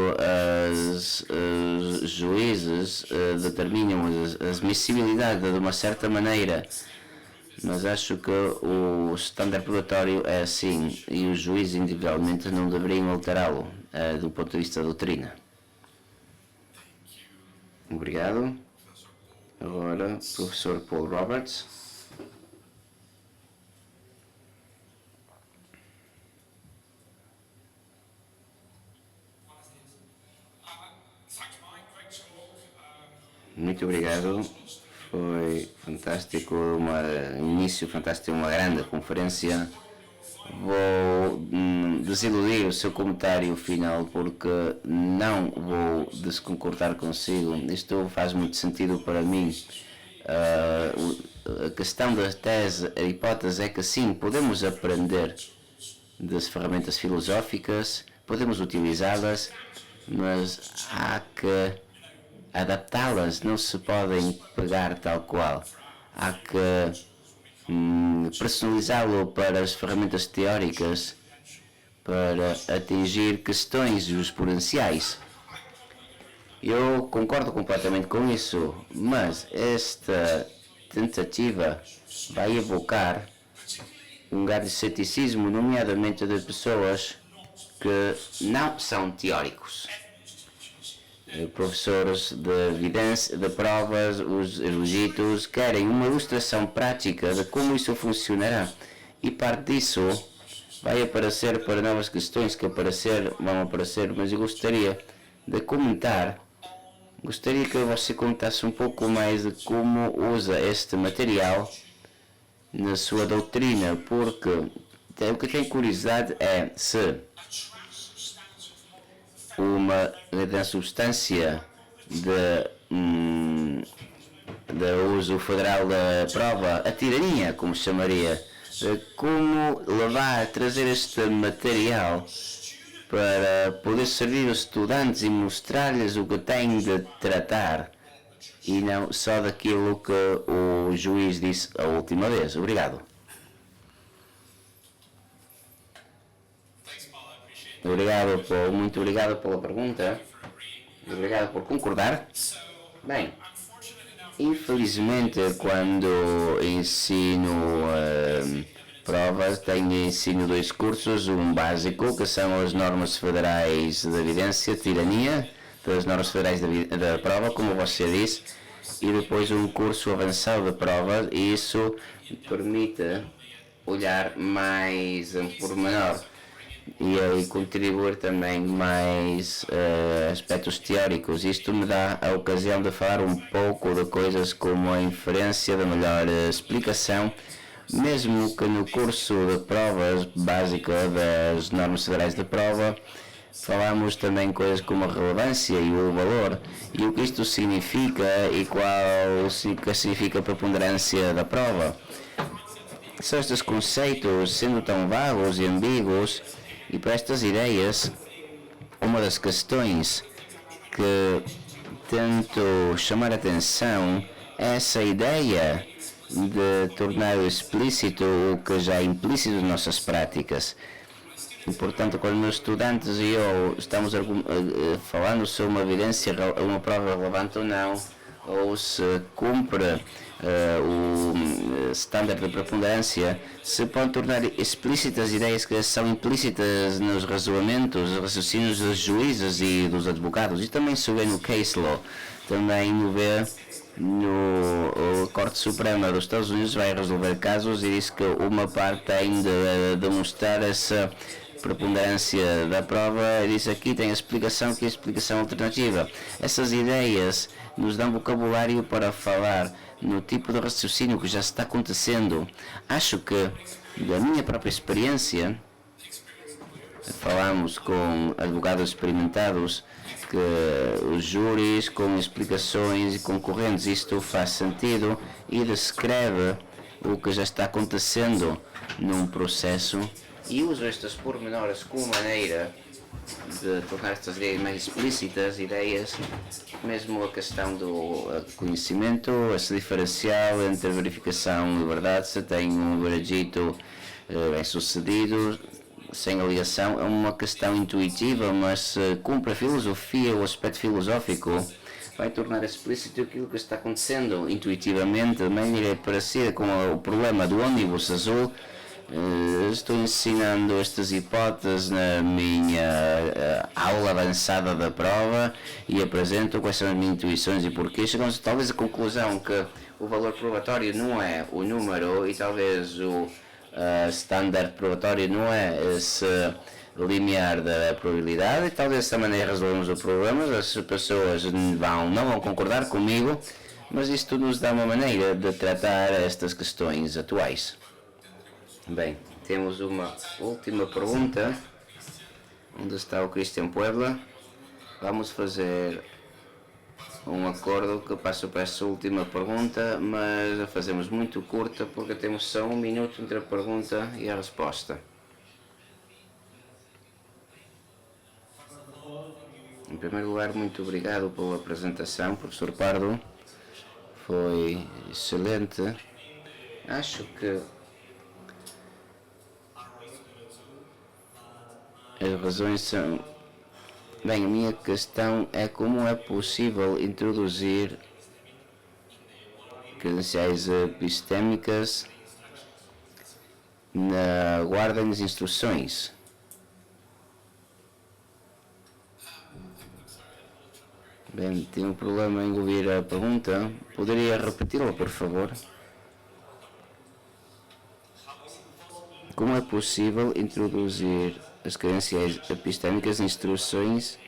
D: os juízes determinam a admissibilidade de uma certa maneira, mas acho que o standard probatório é assim e os juízes individualmente não deveriam alterá-lo do ponto de vista da doutrina. Obrigado. Agora, professor Paul Roberts. Muito obrigado. Foi fantástico, um início fantástico, uma grande conferência. Vou desiludir o seu comentário final porque não vou desconcordar consigo. Isto faz muito sentido para mim. A questão da tese, a hipótese é que sim, podemos aprender das ferramentas filosóficas, podemos utilizá-las, mas há que adaptá-las, não se podem pegar tal qual. Há que personalizá-lo para as ferramentas teóricas para atingir questões jurisprudenciais. Eu concordo completamente com isso, mas esta tentativa vai evocar um grande ceticismo, nomeadamente de pessoas que não são teóricos. Professores de evidência, de provas, os eruditos querem uma ilustração prática de como isso funcionará e parte disso vai aparecer para novas questões que vão aparecer, mas eu gostaria de comentar, gostaria que você comentasse um pouco mais de como usa este material na sua doutrina, porque o que tenho curiosidade é se da substância de uso federal da prova, a tirania, como chamaria, como trazer este material para poder servir os estudantes e mostrar-lhes o que têm de tratar e não só daquilo que o juiz disse a última vez. Obrigado. Obrigado, Paul. Muito obrigado pela pergunta. Obrigado por concordar. Bem, infelizmente, quando ensino provas, ensino 2 cursos. Um básico, que são as normas federais da evidência, tirania, das normas federais da prova, como você disse, e depois um curso avançado de prova, e isso permite olhar mais em pormenor e contribuir também mais aspectos teóricos. Isto me dá a ocasião de falar um pouco de coisas como a inferência da melhor explicação, mesmo que no curso de provas básica das normas federais de prova falamos também coisas como a relevância e o valor e o que isto significa e o que significa a preponderância da prova. São estes conceitos, sendo tão vagos e ambíguos, e para estas ideias, uma das questões que tento chamar a atenção é essa ideia de tornar explícito o que já é implícito nas nossas práticas. E, portanto, quando meus estudantes e eu estamos falando sobre uma evidência, uma prova relevante ou não, ou se cumpre o standard de preponderância, se podem tornar explícitas ideias que são implícitas nos razoamentos, raciocínios dos juízes e dos advogados, e também se vê no case law, também no vê a Corte Suprema dos Estados Unidos vai resolver casos e diz que uma parte tem de demonstrar essa preponderância da prova, e diz aqui tem a explicação que é a explicação alternativa. Essas ideias nos dão vocabulário para falar no tipo de raciocínio que já está acontecendo. Acho que, da minha própria experiência, falamos com advogados experimentados, que os júris com explicações e concorrentes, isto faz sentido e descreve o que já está acontecendo num processo e uso estas pormenores como maneira de tornar estas ideias mais explícitas, ideias, mesmo a questão do conhecimento, esse diferencial entre verificação e verdade, se tem um veredito bem-sucedido, sem alegação. É uma questão intuitiva, mas cumpre a filosofia, o aspecto filosófico, vai tornar explícito aquilo que está acontecendo intuitivamente, de maneira parecida com o problema do ônibus azul. Estou ensinando estas hipóteses na minha aula avançada da prova e apresento quais são as minhas intuições e porquê. Chegamos talvez à conclusão que o valor probatório não é o número e talvez o standard probatório não é esse limiar da probabilidade, e talvez dessa maneira resolvemos o problema. As pessoas não vão concordar comigo, mas isto nos dá uma maneira de tratar estas questões atuais. Bem, temos uma última pergunta. Onde está o Christian Puebla? Vamos fazer um acordo que passo para essa última pergunta, mas a fazemos muito curta porque temos só 1 minuto entre a pergunta e a resposta. Em primeiro lugar, muito obrigado pela apresentação, professor Pardo. Foi excelente. Acho que as razões são... Bem, a minha questão é como é possível introduzir credenciais epistémicas na guarda e nas instruções. Bem, tenho um problema em ouvir a pergunta. Poderia repeti-la, por favor? Como é possível introduzir as credenciais epistémicas em instruções?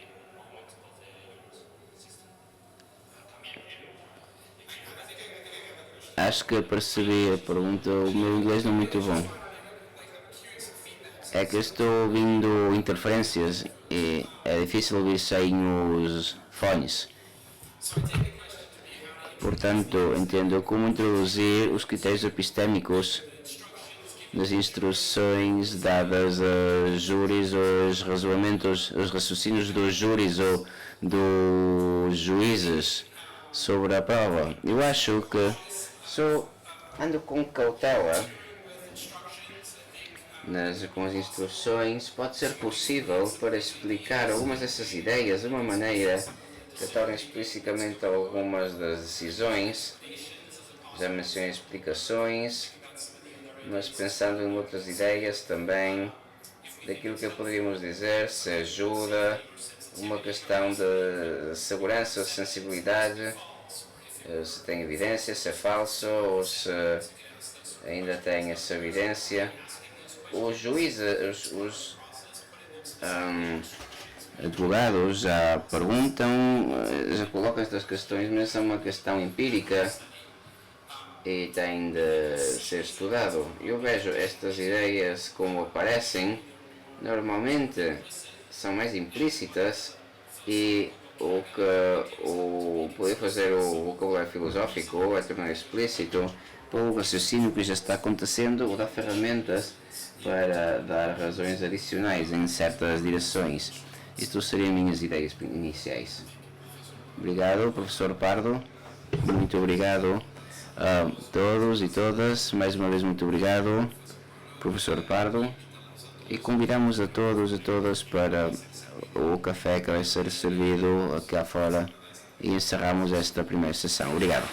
D: Acho que percebi a pergunta. O meu inglês não é muito bom. É que estou ouvindo interferências e é difícil ouvir sem os fones. Portanto, entendo como introduzir os critérios epistémicos nas instruções dadas a júris ou os razoamentos, os raciocínios dos júris ou dos juízes sobre a prova. Eu acho que ando com cautela com as instruções. Pode ser possível para explicar algumas dessas ideias de uma maneira que torne explicitamente algumas das decisões. Já mencionei explicações, mas pensando em outras ideias também, daquilo que poderíamos dizer, se ajuda, uma questão de segurança, sensibilidade, se tem evidência, se é falso, ou se ainda tem essa evidência. Os juízes, os advogados já perguntam, já colocam estas questões, mas é uma questão empírica e tem de ser estudado. Eu vejo estas ideias como aparecem, normalmente são mais implícitas, e o poder fazer o vocabulário filosófico é tornar explícito pelo raciocínio que já está acontecendo, ou dar ferramentas para dar razões adicionais em certas direções. Isto seriam minhas ideias iniciais. Obrigado, professor Pardo. Muito obrigado a todos e todas. Mais uma vez, muito obrigado, professor Pardo. E convidamos a todos e todas para o café que vai ser servido aqui fora. E encerramos esta primeira sessão. Obrigado.